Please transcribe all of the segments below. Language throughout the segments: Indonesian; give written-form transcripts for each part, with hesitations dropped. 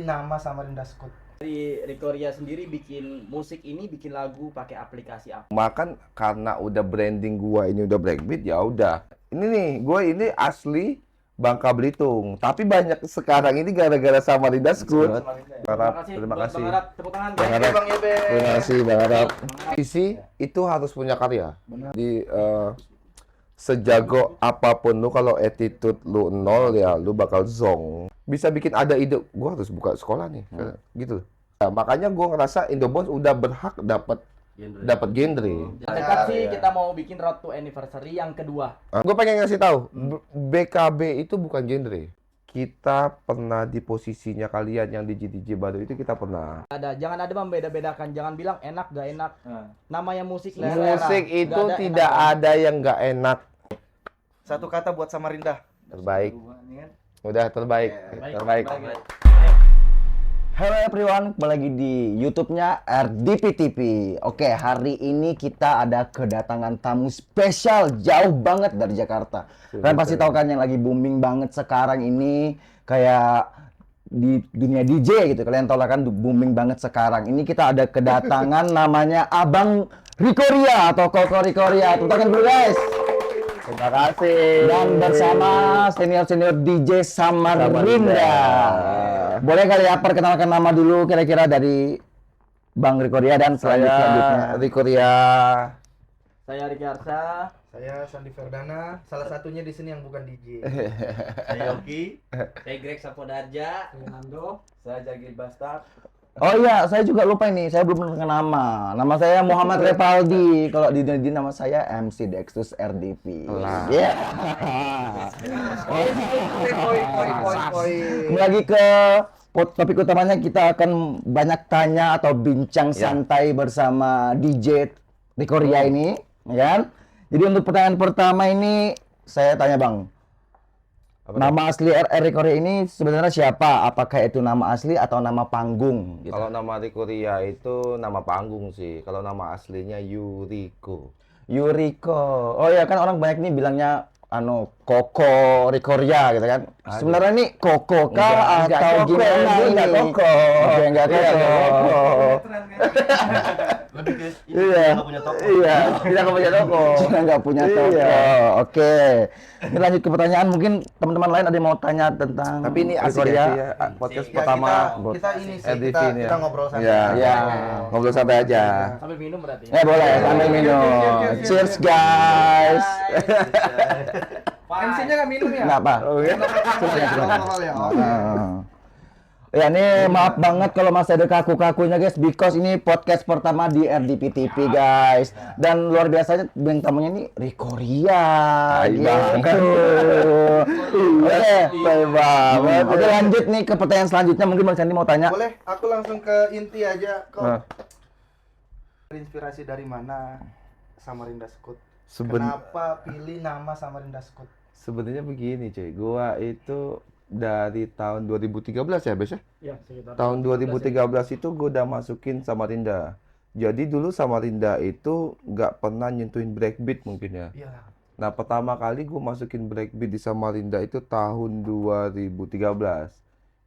pilih nama Samarinda Scoot? Dari Rikoria sendiri bikin musik ini, bikin lagu pakai aplikasi apa? Makan karena udah branding gua ini udah Blackbeat, ya udah. Ini nih, gua ini asli Bangka Belitung. Tapi banyak sekarang ini gara-gara Samarinda Scoot. Terima kasih. Bang Arap, tepuk tangan. Bang Arap. Bang Yebe. Terima kasih Bang Arap. Visi itu harus punya karya. Di sejago apapun lu, kalau attitude lu nol ya lu bakal zong. Bisa bikin ada ide, gua harus buka sekolah nih, gitu. Nah, makanya gua ngerasa Indobons udah berhak dapat genre. Dekat sih kita mau bikin Road to Anniversary yang kedua. Gue pengen ngasih tahu, BKB itu bukan genre. Kita pernah di posisinya kalian yang di DJ baru itu, kita pernah. Jangan ada membeda-bedakan, jangan bilang enak gak enak. Namanya musik Musik itu tidak ada yang nggak enak. Satu kata buat Samarinda. Terbaik. Udah terbaik. Terbaik. Halo everyone, kembali lagi di YouTube-nya RDP TV. Oke, hari ini kita ada kedatangan tamu spesial jauh banget dari Jakarta. Kalian pasti tahu kan yang lagi booming banget sekarang ini kayak di dunia DJ gitu. Kalian tahu lah kan booming banget sekarang. Ini kita ada kedatangan namanya Abang Rikoria atau Koko Rikoria. Tepuk tangan dulu guys. Terima kasih. Dan bersama senior-senior DJ Samarinda. Boleh kali ya perkenalkan nama dulu kira-kira dari Bang Rikoria dan selanjutnya. Rikoria. Saya Riki Arsa. Saya Sandi Ferdana, salah satunya di sini yang bukan DJ. Saya Yogi. Saya Greg Sapodarja. Saya Nando. Saya Jagir Bastard. Oh iya, saya juga lupa ini. Saya belum menemukan nama. Nama saya Muhammad Repaldi. Kalau di nama saya MC Dextus RDP. Iya. Kembali lagi ke topik utamanya, kita akan banyak tanya atau bincang santai bersama DJ Rikoria ini, ya kan? Jadi untuk pertanyaan pertama ini saya tanya Bang. Nama asli Rikoria ini sebenarnya siapa? Apakah itu nama asli atau nama panggung? Gitu. Kalau nama Rikoria itu nama panggung sih. Kalau nama aslinya Yuriko. Yuriko. Oh ya kan orang banyak nih bilangnya Koko Rikoria gitu kan. Sebenarnya ini Koko kah atau gimana ini? Enggak Koko. Oke, enggak Koko. Lebih ke Iya. nggak punya toko. Iya, kita nggak punya toko. Cina nggak punya toko. Iya. Oke. Ini lanjut ke pertanyaan. Mungkin teman-teman lain ada yang mau tanya tentang Tapi ini asik Rikoria. ya, podcast Ya, pertama kita ini sih, RDP kita, ini ya. kita ngobrol santai. Iya. Iya. Ngobrol santai aja. Sambil minum berarti. Boleh sambil minum. Cheers guys. MC-nya nggak minum ya? Nggak apa. Oh iya. Alkohol ya. Ya ini maaf banget kalau masih ada kaku-kakunya guys, because ini podcast pertama di RDP TV guys. Dan luar biasanya bintang tamunya ini Rikoria gitu. Oke, Oke lanjut nih ke pertanyaan selanjutnya, mungkin Bang Sandi mau tanya. Boleh, aku langsung ke inti aja. Nah. Terinspirasi dari mana Samarinda Scoot? Seben- Kenapa pilih nama Samarinda Scoot? Sebenarnya begini cuy, gua itu dari tahun 2013 ya biasa. Ya, sekitar Tahun 2013 itu gua udah masukin Samarinda. Jadi dulu Samarinda itu nggak pernah nyentuhin breakbeat mungkin ya. Iya. Nah pertama kali gua masukin breakbeat di Samarinda itu tahun 2013.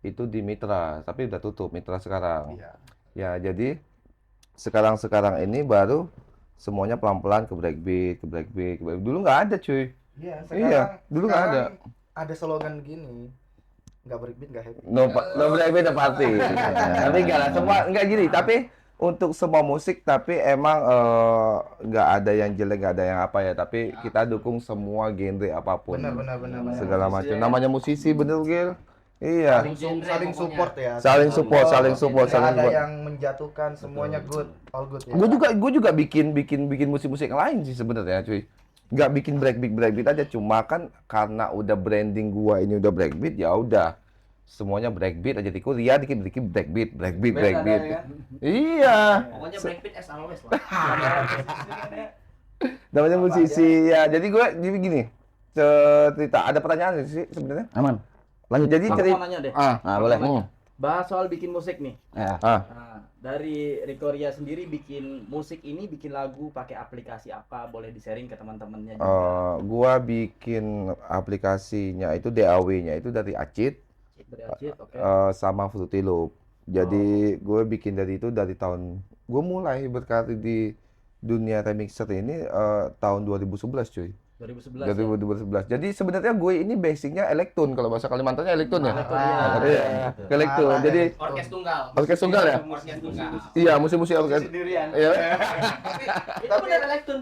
Itu di Mitra, tapi udah tutup Mitra sekarang. Iya. Ya jadi sekarang ini baru semuanya pelan-pelan ke breakbeat. Dulu nggak ada cuy. Iya, Iya, dulu nggak ada. Ada slogan gini. Nggak breakbeat, nggak happy. No breakbeat no party. Tapi enggak lah, semua enggak gini. Tapi untuk semua musik, tapi emang nggak ada yang jelek, nggak ada yang apa ya. Tapi kita dukung semua genre apapun. Benar. Segala macam. Namanya musisi, bener Gil? Iya. Saling support ya. Saling support. Nggak ada yang menjatuhkan, semuanya good, all good ya. Gue juga bikin musik-musik yang lain sih sebenarnya, cuy. Nggak bikin breakbeat aja, cuma kan karena udah branding gua ini udah breakbeat, ya udah semuanya breakbeat aja. Rikoria dikit breakbeat. Iya. Pokoknya breakbeat as always lah. Namanya musisi ya. Jadi jadi gini, cerita ada pertanyaan sih sebenarnya. Aman. Lanjut. Jadi Aku cerita mau nanya deh. Boleh. Bahas soal bikin musik nih. Ya. Nah, dari Rikoria sendiri bikin musik ini, bikin lagu pakai aplikasi apa? Boleh di-sharing ke teman-temannya juga. Gua bikin aplikasinya itu DAW-nya itu dari Acid Oke. sama Fruity Loop. Jadi gue bikin dari itu dari tahun gue mulai berkarir di dunia remixer ini tahun 2011 cuy. 2011 Dari ya. 2011. Jadi sebenarnya gue ini basicnya elektron, kalau bahasa Kalimantannya elektron ya. Elektron, iya. Iya, elektron. Malah Jadi Orkes tunggal. orkes tunggal ya? Orkes tunggal. Iya, musik-musik orkes. Sendirian. Iya. Itu benar elektron.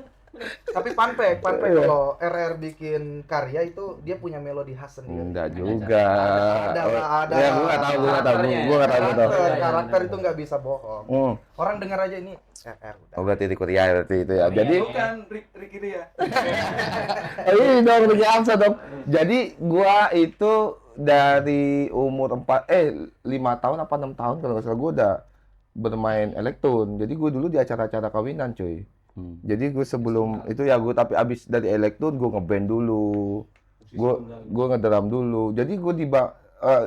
Tapi fun fact Iya. kalau RR bikin karya itu dia punya melodi khas sendiri. Enggak juga. Ada. Ya, gue nggak tahu, gue nggak tahu, gue nggak tahu. Karakter itu nggak bisa bohong. Orang dengar aja ini RR udah. Oh, berarti di Korea berarti itu ya. Jadi Bukan Ricky dia. ini dong Ricky Hamzah dong. Jadi gua itu dari umur 5 tahun apa 6 tahun kalau nggak salah gua udah bermain elektron. Jadi gua dulu di acara-acara kawinan, cuy. Jadi gue sebelum itu ya gue tapi abis dari elektron gue ngeband dulu. Gue ngedrum dulu. Jadi gue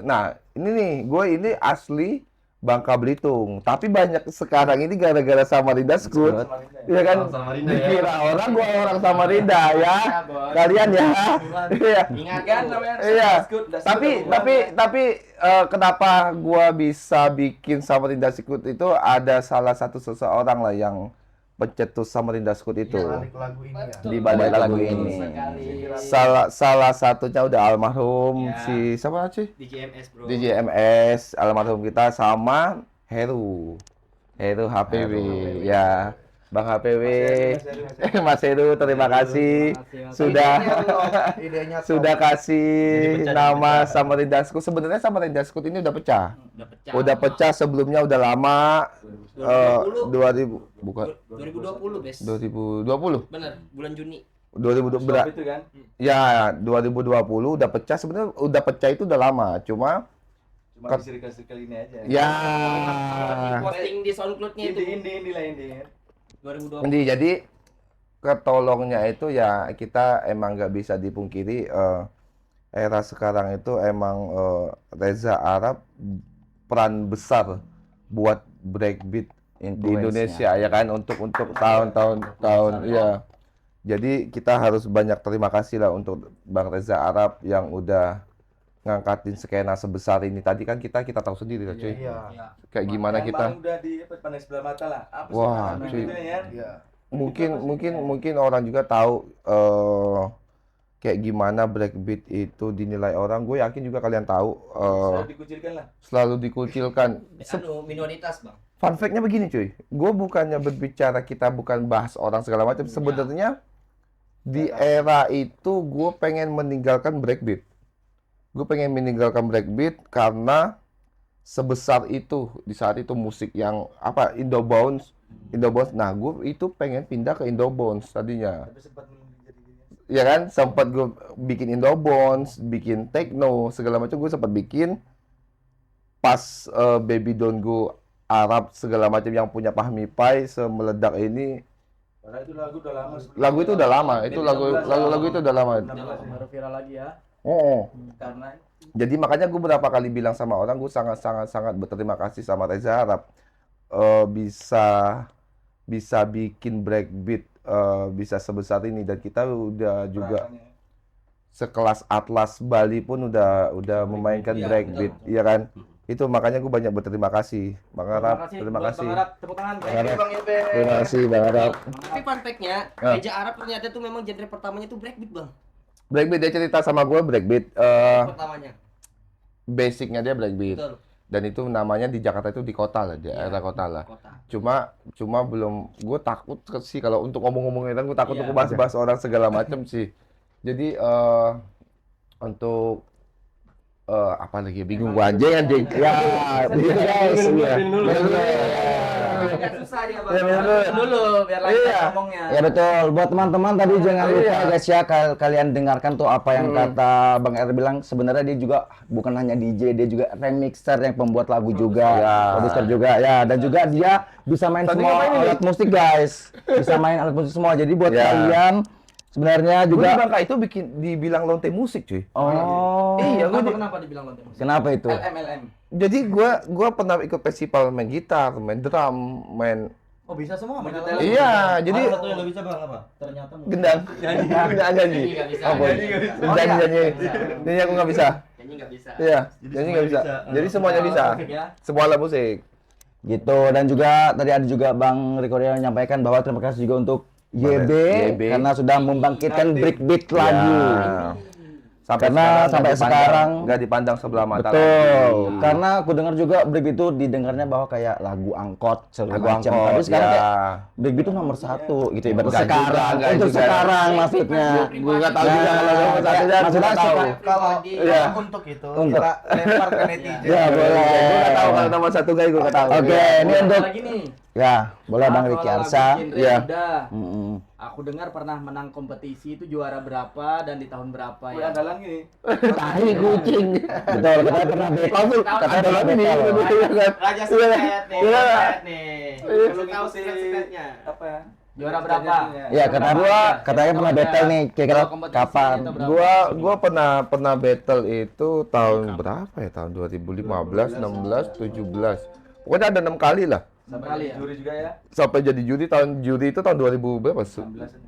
nah, ini nih, gue ini asli Bangka Belitung. Tapi banyak sekarang ini gara-gara Samarinda Scoot. Iya kan? Dikira orang gue orang Samarinda ya. Kalian ya. Iya. Ingat kan namanya? Iya. Tapi kenapa gua bisa bikin Samarinda Scoot itu ada salah satu seseorang lah yang pencetus Samarinda Scoot itu. Balik lagu ini ya. Di balik lagu ini. Salah satunya udah almarhum Ya. si siapa sih? DJMS bro. DJMS almarhum kita sama Heru HPW ya. Bang HPW, Mas Heru, terima kasih sudah Idenya top. sudah kasih nama Samarinda Scoot. Sebenarnya Samarinda Scoot ini udah pecah. Udah pecah sebelumnya udah lama. 2000 bukan 2020 bes. 2020. Bener, bulan Juni. 2020 Itu kan. ya 2020 udah pecah. Sebenarnya udah pecah itu udah lama. Cuma Cuma di circle ini aja. ya Posting di SoundCloud-nya itu. Indie lah ini. 2020. jadi ketolongnya itu ya kita emang nggak bisa dipungkiri era sekarang itu emang Reza Arab peran besar buat breakbeat di Indonesia ya kan untuk tahun ya. Jadi kita harus banyak terima kasih lah untuk Bang Reza Arab yang udah ngangkatin skena sebesar ini. Tadi kan kita tahu sendiri lah cuy. Iya. Kayak gimana kita udah di pandang sebelah mata lah. Apa sih Wah, namanya cuy. gitu ya? Iya. mungkin orang juga tahu kayak gimana breakbeat itu dinilai orang. Gue yakin juga kalian tahu Selalu dikucilkan lah. selalu dikucilkan. Minoritas bang. Fun fact-nya begini cuy, gue bukannya berbicara kita bukan bahas orang segala macam. Sebenarnya di era itu gue pengen meninggalkan breakbeat. Gue pengen meninggalkan breakbeat karena sebesar itu di saat itu musik yang apa Indobounce. Nah gue itu pengen pindah ke Indobounce tadinya. Tapi sempat menjadi Ya kan, sempat gue bikin Indobounce, bikin techno segala macam. Gue sempat bikin pas Baby Don't Go Arab segala macam yang punya Fahmi Pai semeledak ini. Padahal itu lagu udah lama. Lagu itu udah lama, itu lagu itu udah lama. Baru viral lagi ya. Oh. Karena Jadi makanya gue berapa kali bilang sama orang, gue sangat berterima kasih sama Reza Arab bisa bikin breakbeat bisa sebesar ini, dan kita udah juga sekelas Atlas Bali pun udah memainkan breakbeat, ya kan? Itu makanya gue banyak berterima kasih, Bang Arab. Terima kasih. Bang Arab, tepuk tangan. Bang Arab. Bang Ibe. Terima kasih Bang Arab. Tapi fun fact-nya, Ah. Reza Arab ternyata tuh memang genre pertamanya tuh breakbeat bang. Breakbeat dia cerita sama gue breakbeat. Pertamanya. Basicnya dia breakbeat. Betul. Dan itu namanya di Jakarta itu di kota lah, di daerah kota lah. Kota. Cuma belum, gue takut sih kalau untuk ngomong-ngomongin itu, gue takut Iya. untuk bahas orang segala macam sih. Jadi untuk apa lagi, bingung gue anjing. Ya, bingung guys. Agak susah dia bang. Ya, bener. Dulu biar lancar Iya. ngomongnya. Ya betul, buat teman-teman tadi jangan lupa Iya. guys ya, kalian dengarkan tuh apa yang kata Bang R bilang. Sebenarnya dia juga bukan hanya DJ, dia juga remixer yang pembuat lagu juga, Ya. produser juga ya, dan juga dia bisa main Tadi semua ngapain ini? alat musik guys, bisa main alat musik semua. Jadi buat Ya. kalian sebenarnya Gue di juga, Bangka itu dibilang lonte musik cuy. oh, Iya, gue Kenapa dibilang lonte musik? kenapa itu? LM. jadi gue pernah ikut festival main gitar, main drum, main Oh bisa semua main Betul. LM. iya, jadi Satu yang nggak bisa bang apa? Ternyata gendang, gendang nyanyi. Nggak bisa. Apa? Nyanyi Nyanyi nyanyi, nyanyi aku nggak bisa. Nyanyi nggak bisa. Iya, Jadi nyanyi nggak bisa. semuanya bisa. Jadi semuanya bisa. Musik ya. Semua alat musik. Gitu. Dan juga tadi ada juga Bang Riko Ria menyampaikan bahwa terima kasih juga untuk YB, YB. karena sudah membangkitkan breakbeat lagi. Ya. Karena sampai sekarang nggak dipandang sebelah mata Betul. lagi. Karena aku dengar juga breakbeat itu didengarnya bahwa kayak lagu angkot segala Lagu macam. angkot, Tapi sekarang ya. kayak breakbeat itu nomor satu gitu ibarat Enggak sekarang. juga, enggak Untuk juga. sekarang maksudnya. Gue nggak tahu juga kalau nomor satu dan Maksudnya nggak tahu. suka- Kalau Iya. untuk itu Untuk. kita lempar ke netizen. Ya, boleh. Gue nggak tahu kalau nomor satu guys, gue nggak tahu. Oke, ini Ada untuk lagi nih. ya, boleh Bang Soal Riki lagu Arsa. genre Iya. udah. Mm-mm. Aku dengar pernah menang kompetisi itu juara berapa dan di tahun berapa Gue ya? andalan gini. Tai kucing. Betul, katanya pernah battle. Katanya pernah Ini battle. Raja Sipet nih, Iya. Sipet nih. Lu tahu Sipetnya? Apa ya? Juara berapa? Ya, katanya pernah battle nih, kira-kira Kalau kompetisi kapan? atau berapa? Gua pernah battle itu tahun berapa ya? Tahun 2015, 16, 17. Pokoknya ada 6 kali lah. Sekali ya. Juri juga ya. Sampai jadi juri itu tahun 2000 berapa? 19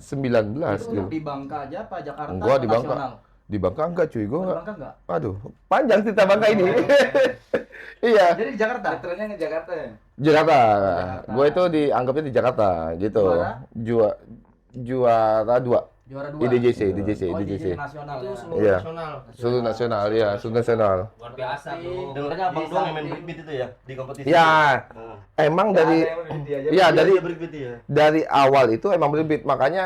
Itu gitu. di Bangka aja apa Jakarta? Enggak, atau di Bangka. nasional? Di Bangka enggak cuy, Oh, gua di enggak. Bangka enggak? Aduh, panjang cerita Bangka ini. Iya, Jadi di Jakarta. Veterannya ke Jakarta ya. Jakarta. Jakarta. Gua itu dianggapnya di Jakarta gitu. Juara? Juara 2 Juara di 2. DJC. Oh, DJ nasional Itu ya. seluruh Iya. nasional. Seluruh nasional, ya, seluruh nasional. Luar biasa Berarti- tuh. Dengarnya abang doang yang main breakbeat itu ya di kompetisi. Ya, Nah. emang dari Ada yang berhenti aja. Iya, dari Dia breakbeat ya. dari awal itu emang berbeda, makanya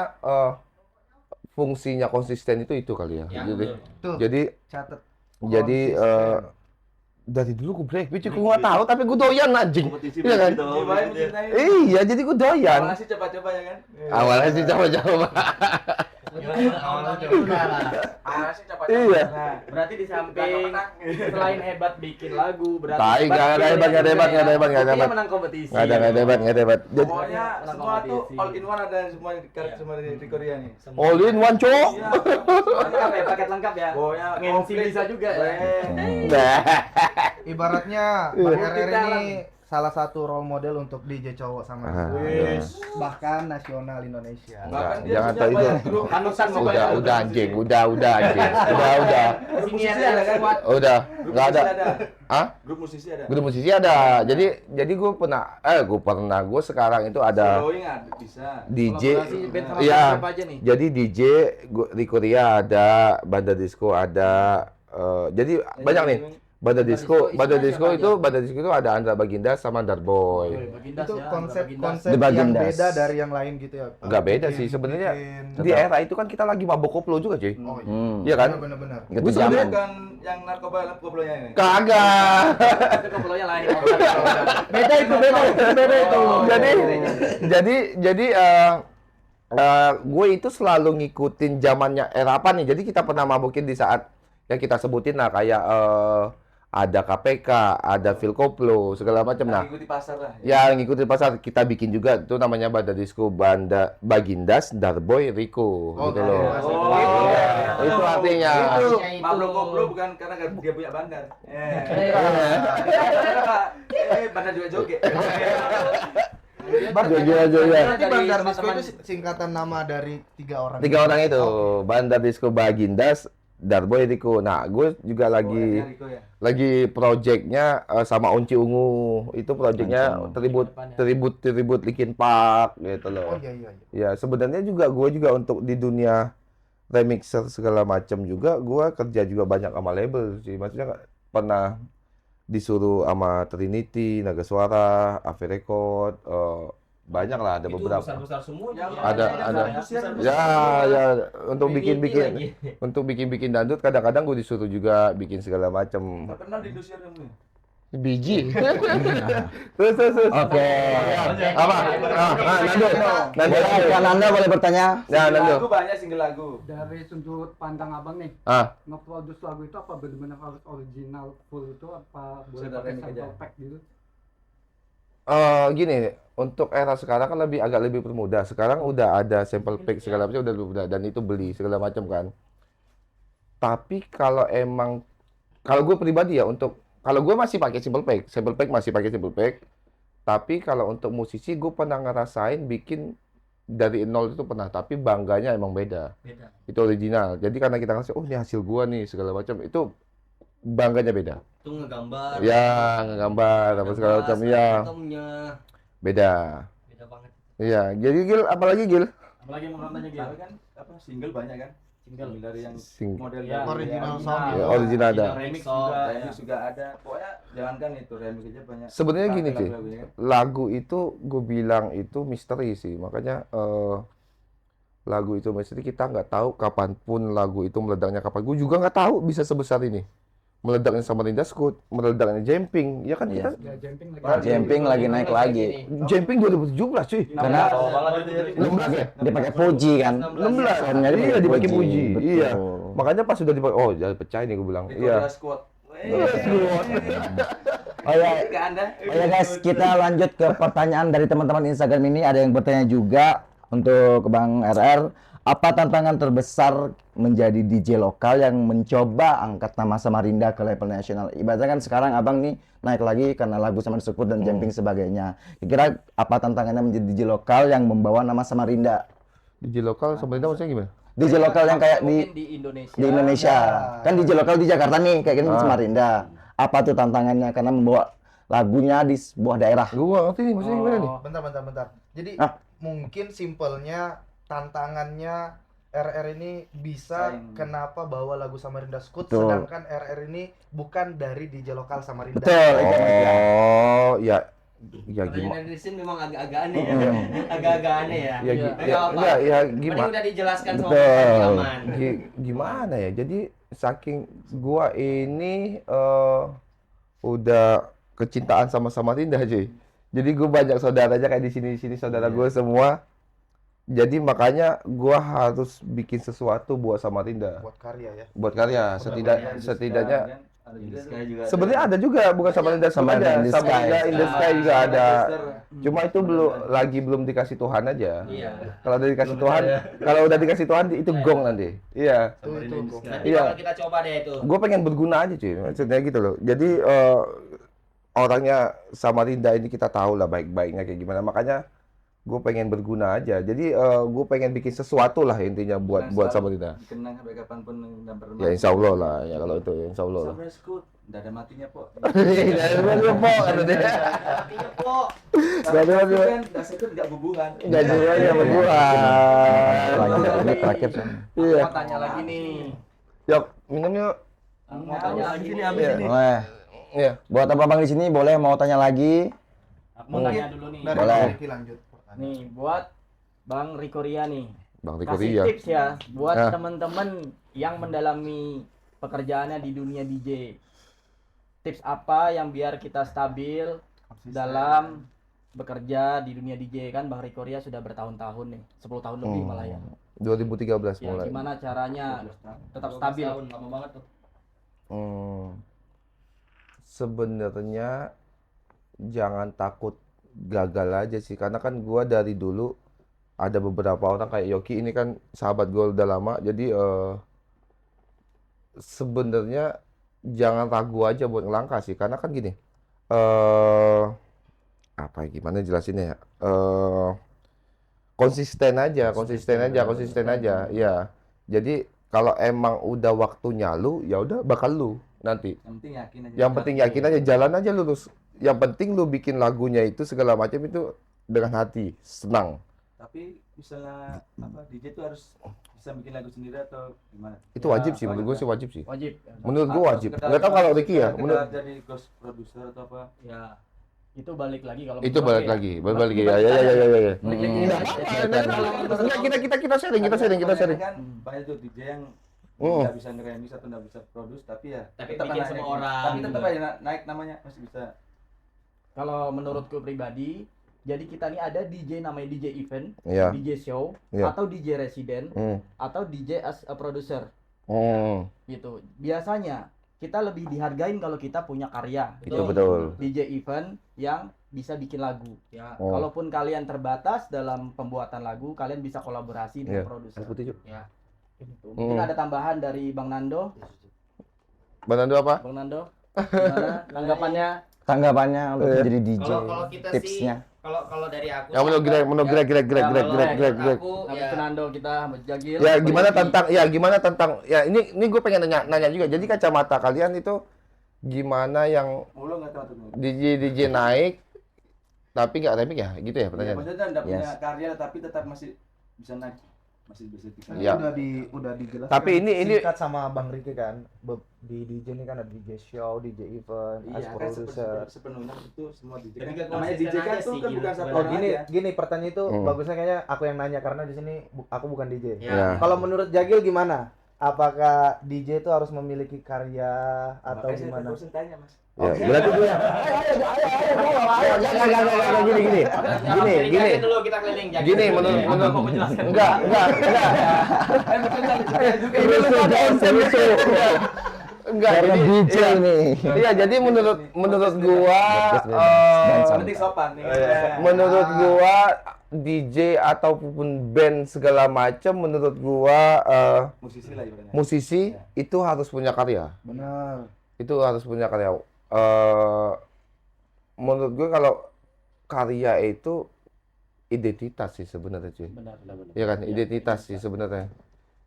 fungsinya konsisten itu kali ya. Jadi Tuh, jadi catat. jadi dari dulu gue breakbeat, gue nggak tahu tapi gue doyan anjing. Kompetisi Iya kan? breakbeat dong, Gimana breakbeat ya. mencintai? Iya, jadi gue doyan. Awalnya sih coba-coba ya kan. Awalnya sih coba-coba. Awalnya sih coba-coba. Iya. Nah, Berarti di samping selain hebat bikin lagu, berarti Tai, nggak ada hebat, nggak ada hebat, nggak ada hebat, nggak ada Buktinya hebat. menang kompetisi. Nggak ada hebat, nggak ada hebat. Jadi pokoknya Menang semua tuh kompetisi. all in one ada semua di semua di Korea nih. all in one cowok. Iya. Lengkap ya, paket lengkap ya. Pokoknya MC bisa juga ya. Nah, Ibaratnya Iya. Bang RR ini salah satu role model untuk DJ cowok sama Ah, bahkan nasional Indonesia. Enggak, Bahkan dia jangan punya tahu itu. banyak grup. Panutan Udah pokoknya. anjing, udah anjing, udah. Sini Musisi ada ada kan? squad. Udah, Grup nggak ada. musisi ada. Hah? Grup musisi ada. Grup musisi ada. Jadi gue sekarang itu ada Soloing ada bisa. DJ. Kolaborasi band sama Iya. siapa aja nih? Jadi DJ Riko Ria ada, Banda Disco ada. Jadi banyak nih. Banda Disco isinya siapa itu ada Andra Baginda sama Darboy. Bagindas Itu ya, konsep-konsep Di yang Bagindas. beda dari yang lain gitu ya. Enggak beda Bikin- sih sebenarnya. bikin- Di era itu kan kita lagi mabok koplo juga, cuy. Oh Hmm. Iya kan? benar-benar. Itu Gua zaman. Bukan yang narkoba-nya ini. Kagak. Itu koplonya lain. Beda itu. Oh, Jadi gue itu selalu ngikutin zamannya era apa nih. Jadi kita pernah mabukin di saat yang kita sebutin lah kayak ada KPK, ada Philkoplo, segala macam. Nah, Ikuti pasar lah. ya ngikutin pasar kita bikin juga itu namanya Banda Disco Banda Bagindas, Darboy, Riko Oh, gitu loh. Oh, Iya, itu artinya. Mablo koplo bukan karena dia punya bandar. Bandar juga joget. Berarti Bandar Disco itu singkatan nama dari 3 orang. 3 orang itu, Banda Disco Bagindas, Darboy, Riko. Nah, gue juga lagi projectnya sama Onci Ungu. Itu projectnya tribut Linkin Park gitu Oh loh. iya. Ya sebenarnya juga gue juga untuk di dunia remixer segala macam juga gue kerja juga banyak sama label sih. Maksudnya nggak pernah disuruh sama Trinity, Naga Suara, Ave Record, banyak lah ada beberapa. besar semua. Ada. Ya untuk bikin dandut kadang-kadang gue disuruh juga bikin segala macam. Terkenal di Indonesia kamu. Biji. Terus. Oke. Apa? Nando. Kan Anda boleh bertanya. Ya, Nando. Lagu banyak single lagu. Dari sudut pandang abang nih, Ah, nge-produce lagu itu apa benar-benar harus original full itu apa boleh Sudah pakai remix sample aja. pack gitu? gini, untuk era sekarang kan agak lebih permudah. Sekarang udah ada sample pack segala macam udah lebih mudah dan itu beli segala macam kan. Tapi kalau gue pribadi ya kalau gue masih pakai sample pack masih pakai sample pack. Tapi kalau untuk musisi gue pernah ngerasain bikin dari nol itu pernah, tapi bangganya emang beda. Itu original. Jadi karena kita ngasih, oh ini hasil gua nih segala macam. Itu bangganya beda. Itu ngegambar. Ya, ngegambar apa segala macam ya. Itemnya Beda. beda banget. Iya, jadi Gil, apalagi Gil? Apalagi mau nanya gitu. Tapi kan apa single banyak kan? Single dari yang Sing. model Ya, original yang- song. Ya, original ada. Remix Song, juga. remix juga ada. Pokoknya jangankan itu remix aja banyak. Sebenarnya gini, Sampai Ci. lagu-lagunya kan. Lagu itu gue bilang itu misteri sih. Makanya lagu itu misteri, kita nggak tahu kapanpun lagu itu meledaknya kapan. Gue juga nggak tahu bisa sebesar ini. Meledaknya Samarinda Scoot, meledaknya Jumping. Ya kan Iya. kita Ya jumping lagi. Jumping lagi naik lagi. Jumping 2017 cuy. Karena Bawah banget itu ya. 16 ya, dia pakai Fuji kan. 16. Soundnya dia Iya, dipakai Fuji. betul. Iya. Makanya pas sudah dipakai, oh jadi pecah ini gue bilang. Victoria Iya. Squad. Oh ya, Ke Anda. oh ya guys, kita lanjut ke pertanyaan dari teman-teman Instagram ini. Ada yang bertanya juga untuk Bang RR. Apa tantangan terbesar menjadi DJ lokal yang mencoba angkat nama Samarinda ke level nasional? Ibaratnya kan sekarang abang nih naik lagi karena lagu Samarinda Scoot dan Jumping sebagainya. Kira-kira apa tantangannya menjadi DJ lokal yang membawa nama Samarinda? DJ lokal Samarinda maksudnya gimana? DJ lokal yang kayak Mungkin di Indonesia. di Indonesia. Kan DJ lokal di Jakarta nih, kayak gini di Samarinda. Apa tuh tantangannya karena membawa lagunya di sebuah daerah? Gue nggak ngerti nih maksudnya gimana nih? Bentar. Jadi Ah. mungkin simpelnya tantangannya RR ini bisa Saing. kenapa bawa lagu Samarinda Scoot, Betul. sedangkan RR ini bukan dari DJ lokal Samarinda. Betul, itu maksudnya. Oh, ya Pertanyaan gimana? dari sini memang agak-agak aneh ya. Agak-agak aneh ya. Ya, Iya. ya, enggak, ya Mending gimana? udah dijelaskan sama Betul. Pak aman. Gimana ya? Jadi saking gua ini udah kecintaan sama Samarinda cuy. Jadi gua banyak saudaranya kayak di sini saudara gua semua. Jadi makanya gua harus bikin sesuatu buat Samarinda, Buat karya ya. buat karya. Setidaknya Ada juga sebenarnya ada juga bukan Samarinda sama Samarinda ada in the Sky. Samarinda in the Sky juga ada. Manchester. Cuma itu belum dikasih Tuhan aja. Iya. Kalau udah dikasih Tuhan, kalau udah dikasih Tuhan itu gong nanti. Iya. Nanti Iya. bakal kita coba deh itu. Gue pengen berguna aja cuy, maksudnya gitu loh. Jadi orangnya Samarinda ini kita tahu lah baik-baiknya kayak gimana. Makanya gue pengen berguna aja. Jadi gue pengen bikin sesuatu lah intinya buat Samarinda. Dikenang sampai kapanpun dan bermati. Ya insya Allah lah ya kalau itu ya insya Allah. Samarinda Scoot. Nggak ada matinya, Po. Dari mana po kata dia. Artinya kok Nggak ada matinya. Kan nggak Scoot nggak bubuhan. Nggak juga ya berguna. Ini terakhir. Iya. Mau tanya lagi nih. Yuk minum yuk. Mau tanya lagi nih. habis ini. Boleh. Iya. Buat abang di sini boleh mau tanya lagi? Aku mau tanya dulu nih. Dari Boleh. Ricky lanjut. Nih buat Bang Riko Ria nih. Bang Riko Kasih Ria. tips ya buat Nah. teman-teman yang mendalami pekerjaannya di dunia DJ. Tips apa yang biar kita stabil dalam bekerja di dunia DJ? Kan Bang Riko Ria sudah bertahun-tahun nih, 10 tahun lebih malah ya. 2013 Ya mulai. gimana caranya tetap stabil? Tahun, lama banget tuh. Sebenarnya jangan takut gagal aja sih, karena kan gua dari dulu ada beberapa orang kayak Yoki ini kan sahabat gua udah lama, jadi sebenarnya jangan ragu aja buat ngelangkah sih, karena kan gini, apa ya, gimana jelasinnya ya, konsisten aja, ya. Jadi kalau emang udah waktunya lu, ya udah bakal lu nanti. Yang penting yakin aja. Yang penting yakin aja, jalan aja lurus. Yang penting lu bikin lagunya itu segala macam itu dengan hati, senang. Tapi misalnya apa DJ itu harus bisa bikin lagu sendiri atau gimana? Itu wajib sih, menurut gue sih wajib sih. Wajib. Menurut gue Atau wajib. sekedar Nggak tahu cuma- kalau Ricky ya. sekedar Menurut jadi ghost producer atau apa? Ya. Itu balik lagi kalau itu menurut balik aku ya. lagi, balik lagi. Ya. Balik lagi. Enggak, kita sharing. Kan banyak tuh DJ yang Oh. nggak bisa nge-remix atau nggak bisa produce tapi ya Tapi tetap bikin naik. semua orang Tapi tetap juga. aja naik namanya masih bisa. Kalau menurutku pribadi, jadi kita nih ada DJ namanya DJ event, Iya. DJ show, Iya. atau DJ resident, Hmm. atau DJ as a producer Hmm. gitu. Biasanya kita lebih dihargain kalau kita punya karya. Itu betul. DJ event yang bisa bikin lagu. Ya. Oh. Kalaupun kalian terbatas dalam pembuatan lagu, kalian bisa kolaborasi dengan Iya. produser. Air putih, Cuk. Ya. Gitu. Mungkin ada tambahan dari Bang Nando. Bang Nando apa? Bang Nando, gimana tanggapannya? Tanggapannya untuk Iya. jadi DJ. Kalau kita Tipsnya. sih kalau dari aku Yang menurut Greg. aku Habis ya itu Nando kita Mas Jagil. Ya Mas gimana Yogi. tentang ya ini gue pengen nanya juga. Jadi kacamata kalian itu gimana yang Mulu nggak tahu tuh. DJ naik tapi nggak remix ya? Gitu ya Ya, pertanyaannya? maksudnya nggak punya Yes. karya tapi tetap masih bisa naik, masih bisa Kan Ya. udah dijelaskan. Tapi ini- singkat sama Bang Riki kan. Di DJ ini kan ada DJ show, DJ event, as Iya kan producer. sepenuhnya itu semua DJ Jadi kan. nggak Namanya konsisten DJ kan aja tuh sih, kan gitu bukan satu sebenarnya. Oh orang gini, aja. gini pertanyaan itu Hmm. bagusnya kayaknya aku yang nanya karena di sini aku bukan DJ. Ya. Kalau menurut Jagil gimana? Apakah DJ itu harus memiliki karya atau Makanya saya gimana? terus tanya Mas. Ya, berarti gue gini. Jagain dulu kita keliling. jagain Gini, dulu. menurut- Aku menurut- mau menjelaskan. Enggak. Enggak, Karena jadi DJ iya. nih. Iya, jadi menurut gua Penting sopan nih. menurut gua DJ ataupun band segala macam menurut gua Musisi lah ibaratnya. musisi itu harus punya karya. Benar. Itu harus punya karya. Menurut gua kalau karya itu identitas sih sebenarnya cuy. Benar. Iya kan, identitas sih sebenarnya.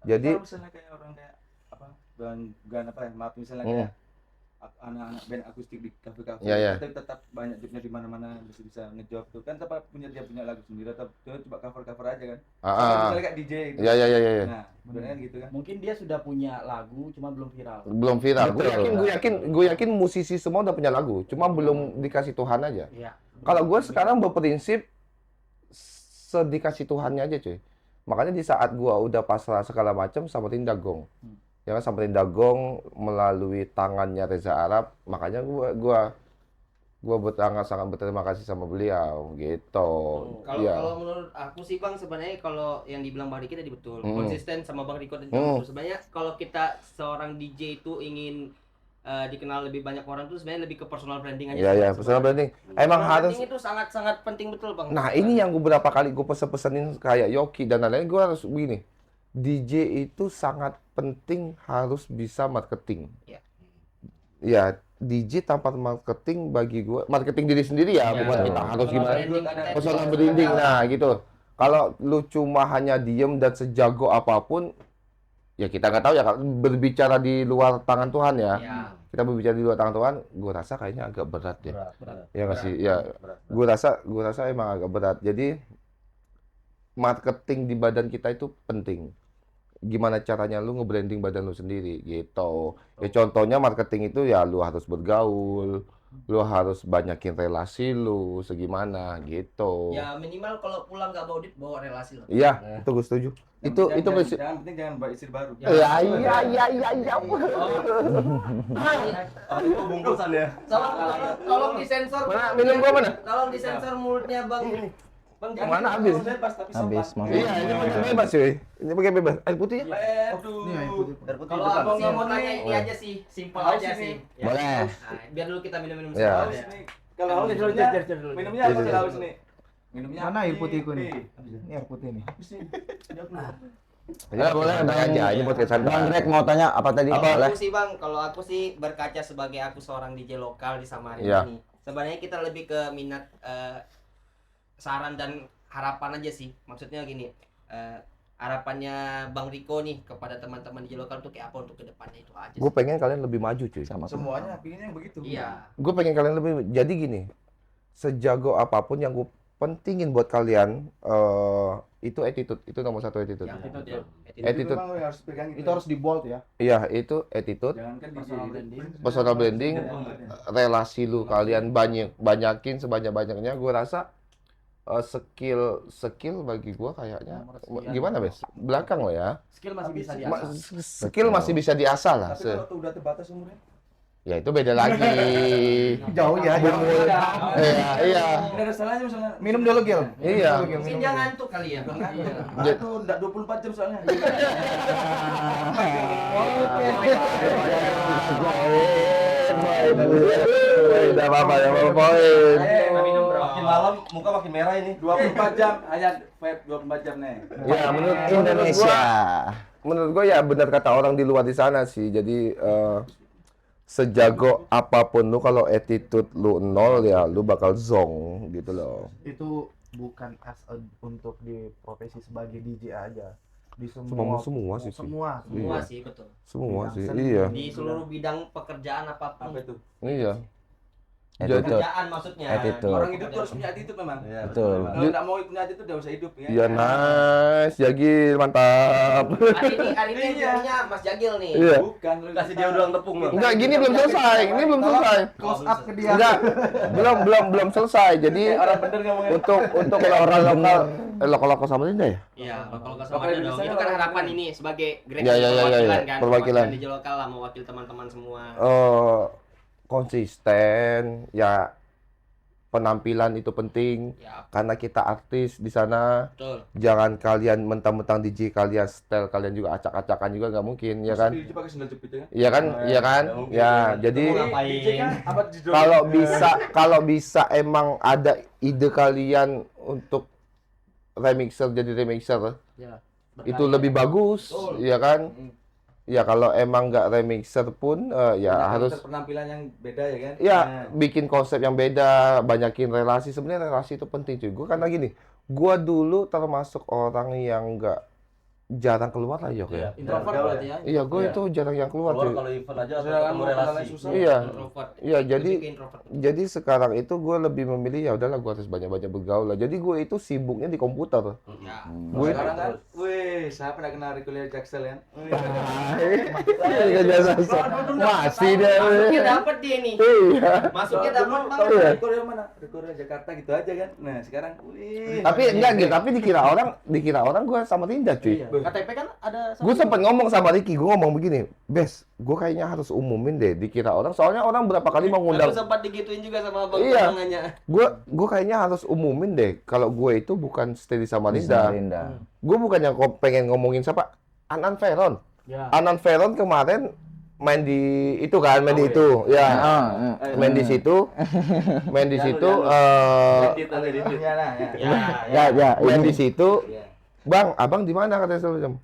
Jadi Kalau misalnya kayak orang kayak apa? Bukan apa ya? Maaf misalnya kayak anak-anak band akustik di kafe-kafe, Iya, iya. tapi tetap banyak jobnya di mana-mana bisa ngejob tuh kan tetap punya lagu sendiri atau coba cover aja kan. Misalnya kayak DJ gitu. ya ya ya ya. Nah, sebenarnya kan gitu kan. Mungkin dia sudah punya lagu cuma belum viral. Belum viral. Betul. Gue yakin musisi semua udah punya lagu, cuma belum dikasih Tuhan aja. Iya. Kalau gue sekarang berprinsip sedikasih Tuhannya aja cuy. Makanya di saat gue udah pasrah segala macam samperin Dagong. Ya kan samperin Dagong melalui tangannya Reza Arab, makanya gua sangat berterima kasih sama beliau gitu. Kalau Iya. kalau menurut aku sih Bang, sebenarnya kalau yang dibilang Bang Riki tadi betul, konsisten sama Bang Riko tadi Hmm. betul. Sebenarnya kalau kita seorang DJ itu ingin dikenal lebih banyak orang tuh sebenarnya lebih ke personal branding aja. Iya sih, ya, sebenarnya. personal branding. Emang Personal harus. branding itu sangat penting betul Bang. Nah, ini yang beberapa kali gue pesen-pesenin kayak Yoki dan lain-lain, gue harus begini. DJ itu sangat penting harus bisa marketing. Iya. Ya, DJ tanpa marketing bagi gue, marketing diri sendiri ya, Iya. bukan kita harus gimana. Branding kita Personal itu branding, ada. nah gitu. Kalau lu cuma hanya diem dan sejago apapun, ya kita nggak tahu ya, kalau berbicara di luar tangan Tuhan ya. Iya. Kita berbicara di luar tangan Tuhan, gue rasa kayaknya agak berat ya. Berat. Ya nggak sih, ya. Gue rasa emang agak berat. Jadi marketing di badan kita itu penting. Gimana caranya lu nge-branding badan lu sendiri gitu. Ya contohnya marketing itu ya lu harus bergaul, lu harus banyakin relasi lu segimana gitu. Ya minimal kalau pulang nggak bawa duit, bawa relasi lah. Iya, itu gue setuju. Itu prinsip. Jangan penting jangan bawa istri baru. Iya. Itu bungkusan ya. Tolong disensor. Mana minum gua mana? Tolong disensor mulutnya Bang. Bang Yang mana habis? Bebas tapi Habis, sopan. Mas. Iya, ini pakai bebas cuy. Ini pakai bebas. Air putih ya? Aduh. Ini air putih. Kalau abang nggak mau tanya ini aja sih, simpel Haus aja ini. sih. Ya. Boleh. Nah, biar dulu kita minum-minum Ya. semua. Haus nih. Kalau haus minumnya apa kalau haus nih? Minumnya Mana apa air nih? putihku nih? Nih. Ini air putih nih. Habis nih. Ya, boleh Bang. aja. Ini buat kesan. Bang Greg mau tanya apa tadi? Kalau Boleh. aku sih Bang, kalau aku sih berkaca sebagai aku seorang DJ lokal di Samarinda Iya. nih. Sebenarnya kita lebih ke minat saran dan harapan aja sih. Maksudnya gini, harapannya Bang Riko nih kepada teman-teman DJ lokal tuh kayak apa untuk kedepannya itu aja. Gue pengen kalian lebih maju cuy. Sama. Semuanya pinginnya yang begitu. Iya. Gue pengen kalian lebih. Jadi gini, sejago apapun yang gue pentingin buat kalian itu attitude. Itu nomor satu attitude. Yang itu Betul. Attitude. Memang harus pegang Itu harus di bold ya. Iya, itu attitude. Jangan kan Personal branding. Personal branding, relasi lu kalian banyakin sebanyak-banyaknya. Gue rasa skill bagi gue kayaknya Nomor sekian. gimana Bes? Belakang lo ya. Skill masih bisa Ma- diasah. skill masih bisa diasah lah. Tapi kalau tuh udah terbatas umurnya. Ya itu beda lagi. Jauh ya, jauh. Iya. Ini ada salahnya misalnya. Minum dulu Gil. Iya. Mungkin jangan ngantuk kali ya. Itu enggak 24 jam soalnya. Udah apa-apa ya, poin. Makin malam muka makin merah ini. 24 jam hanya vape 24 jam nih. Ya, Indonesia. menurut gua ya benar kata orang di luar di sana sih. Jadi sejago apapun lu kalau attitude lu nol ya lu bakal zong gitu loh. Itu bukan untuk di profesi sebagai DJ aja. di semua sih. semua. Semua Iya. sih betul. Semua Bidang sih. seni. Iya. Di seluruh bidang pekerjaan apapun. Apa itu? Iya. Attitude. Pekerjaan maksudnya. Attitude. Orang hidup tuh harus punya attitude memang. Betul. Kalau nggak mau punya attitude udah usah hidup ya. Iya, nice. Jagil, mantap. Hari ini Iya. jadinya Mas Jagil nih. Iya. Bukan lu Kasih dia ulang tepung bang. Enggak, gini belum selesai. Ini belum selesai. Close up ke dia. Enggak. Belum selesai. Jadi orang bener ngomongnya. untuk orang lokal Samarinda ya? Iya, kalau nggak Lokal sama dong. Indonesia Itu kan kan orang harapan bener. ini sebagai grade Iya, iya, iya, perwakilan iya. kan. Perwakilan. DJ lokal lah, mewakili teman-teman semua. Konsisten, ya penampilan itu penting Ya, karena kita artis di sana. betul. Jangan kalian mentang-mentang DJ kalian style kalian juga acak-acakan juga nggak mungkin, ya kan? Di pakai sandal jepit ya. Iya kan? Iya kan? Ya, jadi DJ kan apa di kalau bisa emang ada ide kalian untuk remixer jadi remixer Ya, itu lebih bagus, Betul. ya kan? Ya kalau emang nggak remixer pun ya harus penampilan yang beda ya kan. ya Nah, bikin konsep yang beda, banyakin relasi. Sebenarnya relasi itu penting cuy. Gue karena gini, gue dulu termasuk orang yang nggak jarang keluar lah Yok ya. introvert berarti ya. Iya, gue itu jarang yang keluar cuy. kalau event aja Sudah ketemu lama relasi. kenalnya susah. Iya, Introvert. iya jadi Lebih ke introvert. jadi sekarang itu gue lebih memilih ya udahlah gue harus banyak-banyak bergaul lah. Jadi gue itu sibuknya di komputer. Ya. Gue itu sekarang kan, wih, saya pernah kenal Rikulia Jaksel kan. masih deh. Masuknya dapet dia nih. Iya. Masuknya dapet Tahu banget. Iya. Rikulia mana? Rikulia Jakarta gitu aja kan. Nah, sekarang wih. Tapi enggak gitu, tapi dikira orang gue sama Rinda cuy. Iya. KTP kan ada Gue sempat ngomong sama Ricky, gue ngomong begini, Bes, gue kayaknya harus umumin deh dikira orang, soalnya orang berapa kali mau Aku ngundang, sempat digituin juga sama Bang Iya. Tangannya. gue kayaknya harus umumin deh, kalau gue itu bukan stay di Samarinda, Samarinda. gue bukan yang pengen ngomongin siapa, Anan Veron, Ya. Anan Veron kemarin main di itu kan, main di itu, ya, main di situ, main di situ, Iya, nah, ya. Ya. main di situ, Iya. Bang, abang di mana katanya selalu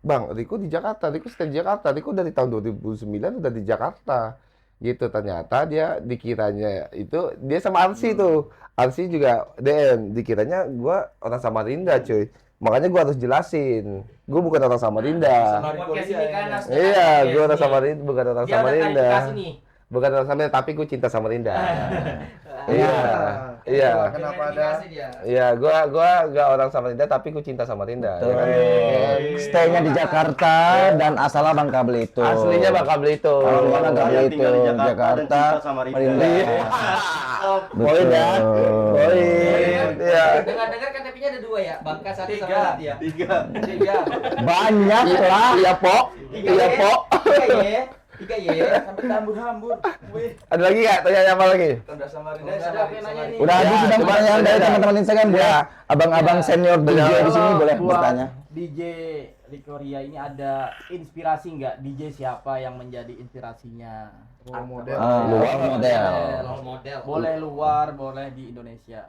Bang, Riko di Jakarta, Riko stay di Jakarta, Riko dari tahun 2009 udah di Jakarta, gitu. Ternyata dia dikiranya itu dia sama Arsi tuh, Arsi juga DM, dikiranya gua orang Samarinda cuy, makanya gua harus jelasin, gua bukan orang Samarinda. Sama Podcast Rikulia ini kan ya. asli Iya, podcast gua orang nih. Samarinda, bukan orang Dia udah Samarinda, klarifikasi nih. bukan orang Samarinda, tapi gua cinta Samarinda. Iya, iya. Kenapa ada Klarifikasi dia. Iya, gua nggak orang Samarinda tapi gua cinta Samarinda. Ya kan? Stay-nya di Jakarta dan asalnya Bangka Belitung. Aslinya Bangka Belitung. Kalau gua Bangka Yang tinggal di Belitung, Jakarta dan Jakarta, cinta sama Rinda. Samarinda. Poin ya. Poin. Iya. Dengar-dengar KTP-nya ada 2 ya, Bangka 1 sama Tiga. 1 ya. Tiga. Banyak lah. Iya, Pok. Iya, Pok. 3 ya. Sampai hambur. Wih, Ada lagi nggak? Tanya apa lagi? tanda Samarinda. Udah, sama- ada yang nanya nih. Udah habis Ya, sudah cuma- pertanyaan dari ya. teman-teman Instagram ya. Abang-abang senior DJ di sini boleh Buat bertanya. DJ di Korea ini ada inspirasi nggak? DJ siapa yang menjadi inspirasinya? role model? Luar model. Role model. Boleh luar, boleh di Indonesia.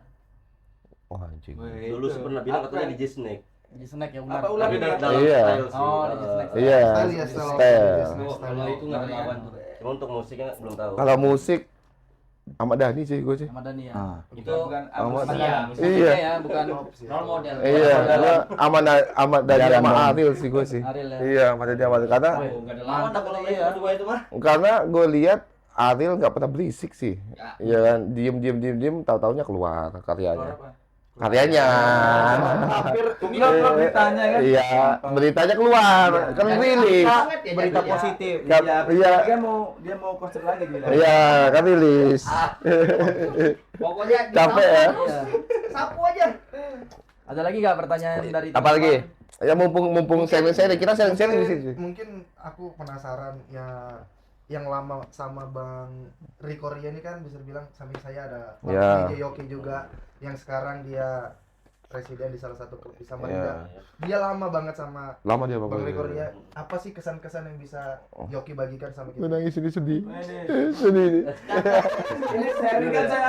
Oh, anjing. Wih, Dulu itu. sih pernah bilang Apa? katanya DJ Snake. Di snack ya benar. Apa ulang Tapi ini? dalam Iya. style sih. Oh, DJ Snake. Iya. Style ya, style. Style. Oh, kalau itu nggak lawan tuh. Cuma untuk musiknya belum tahu. Kalau musik Ahmad Dhani sih gue sih. Sama Dani ya. Itu bukan Ahmad Ahmad. iya, Iya. ya, bukan role model. Iya, gua Ahmad Dhani Jalan sama dong. Ariel sih gue sih. Ariel ya. Iya, Ahmad Dhani sama Ariel. Karena Oh, nggak ada lawan Mantap kalau kalau mereka iya. berdua itu mah. karena gue lihat Ariel nggak pernah berisik sih. Ya. Iya kan, diem, tahu-taunya keluar karyanya. Apa? Karyanya. Hampir keluar beritanya kan. Iya, beritanya keluar, kan rilis. Banget ya Berita jatuhnya. positif. Iya, Iya. dia mau konser lagi dia. Iya, kan rilis. Pokoknya Capek ya. Sapu aja. Ada lagi nggak pertanyaan dari Apa lagi? Ya mumpung sharing-sharing, kita sharing-sharing di sini. Mungkin aku penasaran ya, yang lama sama Bang Riko Ria ini kan bisa dibilang samping saya ada Bang Ya. DJ Yoki juga yang sekarang dia presiden di salah satu klub di Ya. Samarinda. Dia lama banget sama Lama dia Bang Riko Bapak. Ria. Apa sih kesan-kesan yang bisa Yoki bagikan sama Gue kita? nangis sedih. Ini Sedih. sharing kan saya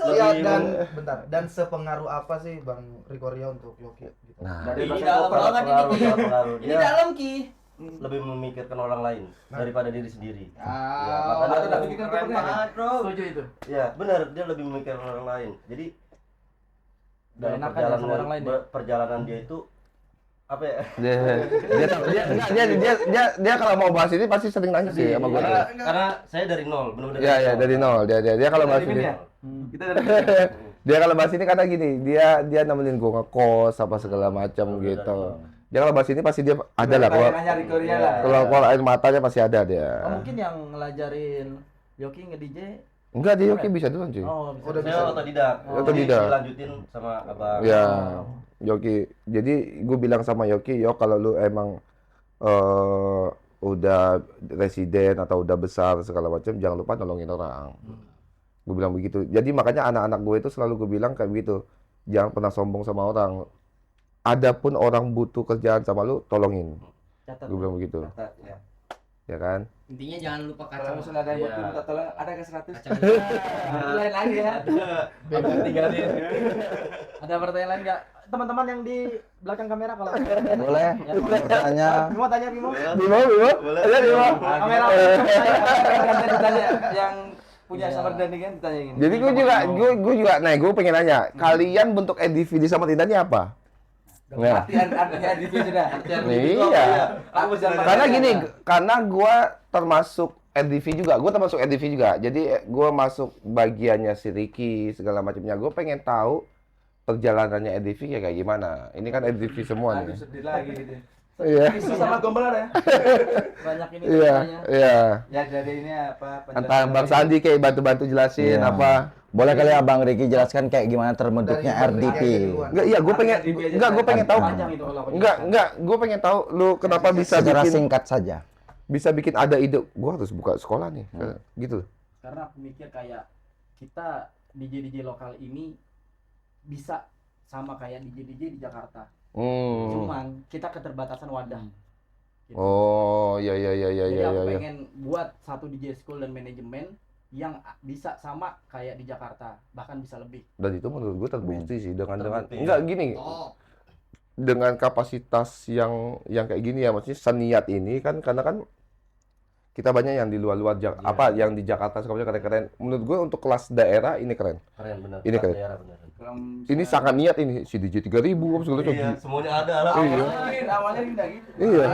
Iya, dan bentar, dan sepengaruh apa sih Bang Riko Ria untuk Yoki gitu? Nah, dari Ini bahasa dalam kopra. banget ini. Pengaruh. Ini Dia dalam Ki. lebih memikirkan orang lain daripada diri sendiri. Ah, makanya ada bikin keren kopernya. banget, Bro. Setuju itu. Ya benar, dia lebih memikirkan orang lain. Jadi dalam enakan ya sama orang lain ya? perjalanan dia itu apa ya? Dia kalau mau bahas ini pasti sering nangis sih sama gue. Karena saya dari nol, benar-benar Ya dari nol. Dia kalau bahas ini. Kita dari Dia kalau bahas ini karena gini, dia nemenin gue ngekos apa segala macam gitu. Dia kalau bahas ini pasti dia ada lah nyari Korea lah. kalau air matanya pasti ada dia. Oh, mungkin yang ngelajarin Yoki nge-DJ. Enggak, dia Yoki bisa duluan cuy. Oh, Udah Saya otodidak. Otodidak. Jadi dilanjutin sama abang. Ya, Yoki. Jadi gue bilang sama Yoki, yo kalau lu emang udah residen atau udah besar segala macam, jangan lupa nolongin orang. Gue bilang begitu. Jadi makanya anak-anak gue itu selalu gue bilang kayak begitu. Jangan pernah sombong sama orang. Adapun orang butuh kerjaan sama lu, tolongin. catat. Gue bilang begitu. Ya. Ya kan? Intinya jangan lupa Kalau kacau. misalnya ada yang buat Iya. minta tolong, ada ke 100? Kacau. Lain lagi ya. Beda tinggalin. Ada pertanyaan lain nggak? Teman-teman yang di belakang kamera kalau Boleh bertanya. Bimo tanya Bimo. Bimo. Ayo Bimo. Kamera. Nanti ditanya yang punya Summer Dan kan ditanya gini. Jadi gue juga, gue pengen nanya, kalian bentuk EDV di Samarinda ini apa? Nah, Artinya di sudah. iya. Aku bisa Karena gini, karena gue termasuk EDV juga, gue termasuk EDV juga. Jadi gue masuk bagiannya si Ricky segala macamnya. Gue pengen tahu perjalanannya EDV kayak gimana. Ini kan EDV semua Aduh nih. sedih lagi gitu. Iya. Isu sama gombal ya. Banyak ini Iya, tanya. iya. Ya dari ini apa? Antara Bang Sandi kayak bantu-bantu jelasin Iya. apa. Boleh kali ya Bang Ricky jelaskan kayak gimana terbentuknya Dari RDP. aja duluan. Enggak, iya, gue pengen, enggak, gue pengen tahu. Panjang itu kalau aku Enggak, gue pengen tahu lu kenapa bisa Secara bikin singkat saja. ada ide, gue harus buka sekolah nih, gitu. Karena aku mikir kayak kita DJ lokal ini bisa sama kayak DJ di Jakarta. Cuman kita keterbatasan wadah. Gitu. Oh, iya. Jadi aku pengen buat satu DJ school dan manajemen yang bisa sama kayak di Jakarta, bahkan bisa lebih. Dan itu menurut gue terbukti sih dengan Terbukti. enggak gini. Oh, Dengan kapasitas yang kayak gini ya, maksudnya seniat ini kan karena kan kita banyak yang di luar apa yang di Jakarta semuanya keren-keren. Menurut gue untuk kelas daerah ini keren. Keren benar. Ini keren. Daerah, benar. Ini sangat niat ini si DJ 3000 apa segala macam. Iya, semuanya ada lah. Awalnya indah gitu. Iya.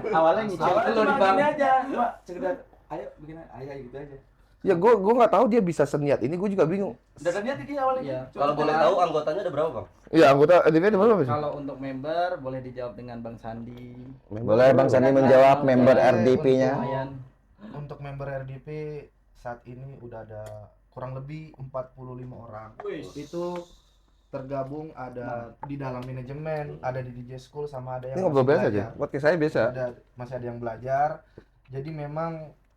Awalnya nyicil Awalnya dulu di cuma bang. gini aja, cuma sekedar ayo bikin ayo gitu aja. Ya gue nggak tahu dia bisa seniat ini, gue juga bingung. Udah niat ini awalnya. Iya. Cuma Kalau boleh tahu anggotanya ada berapa, Bang? Iya, anggota EDV ada berapa sih? Kalau untuk member boleh dijawab dengan Bang Sandi. Boleh Bang Sandi menjawab member Boleh, RDP-nya. Lumayan. Untuk member RDP saat ini udah ada kurang lebih 45 orang. Itu tergabung ada di dalam manajemen, ada di DJ school, sama ada yang Ini ngobrol masih biasa belajar. aja. Podcast saya biasa. Masih ada yang belajar. Jadi memang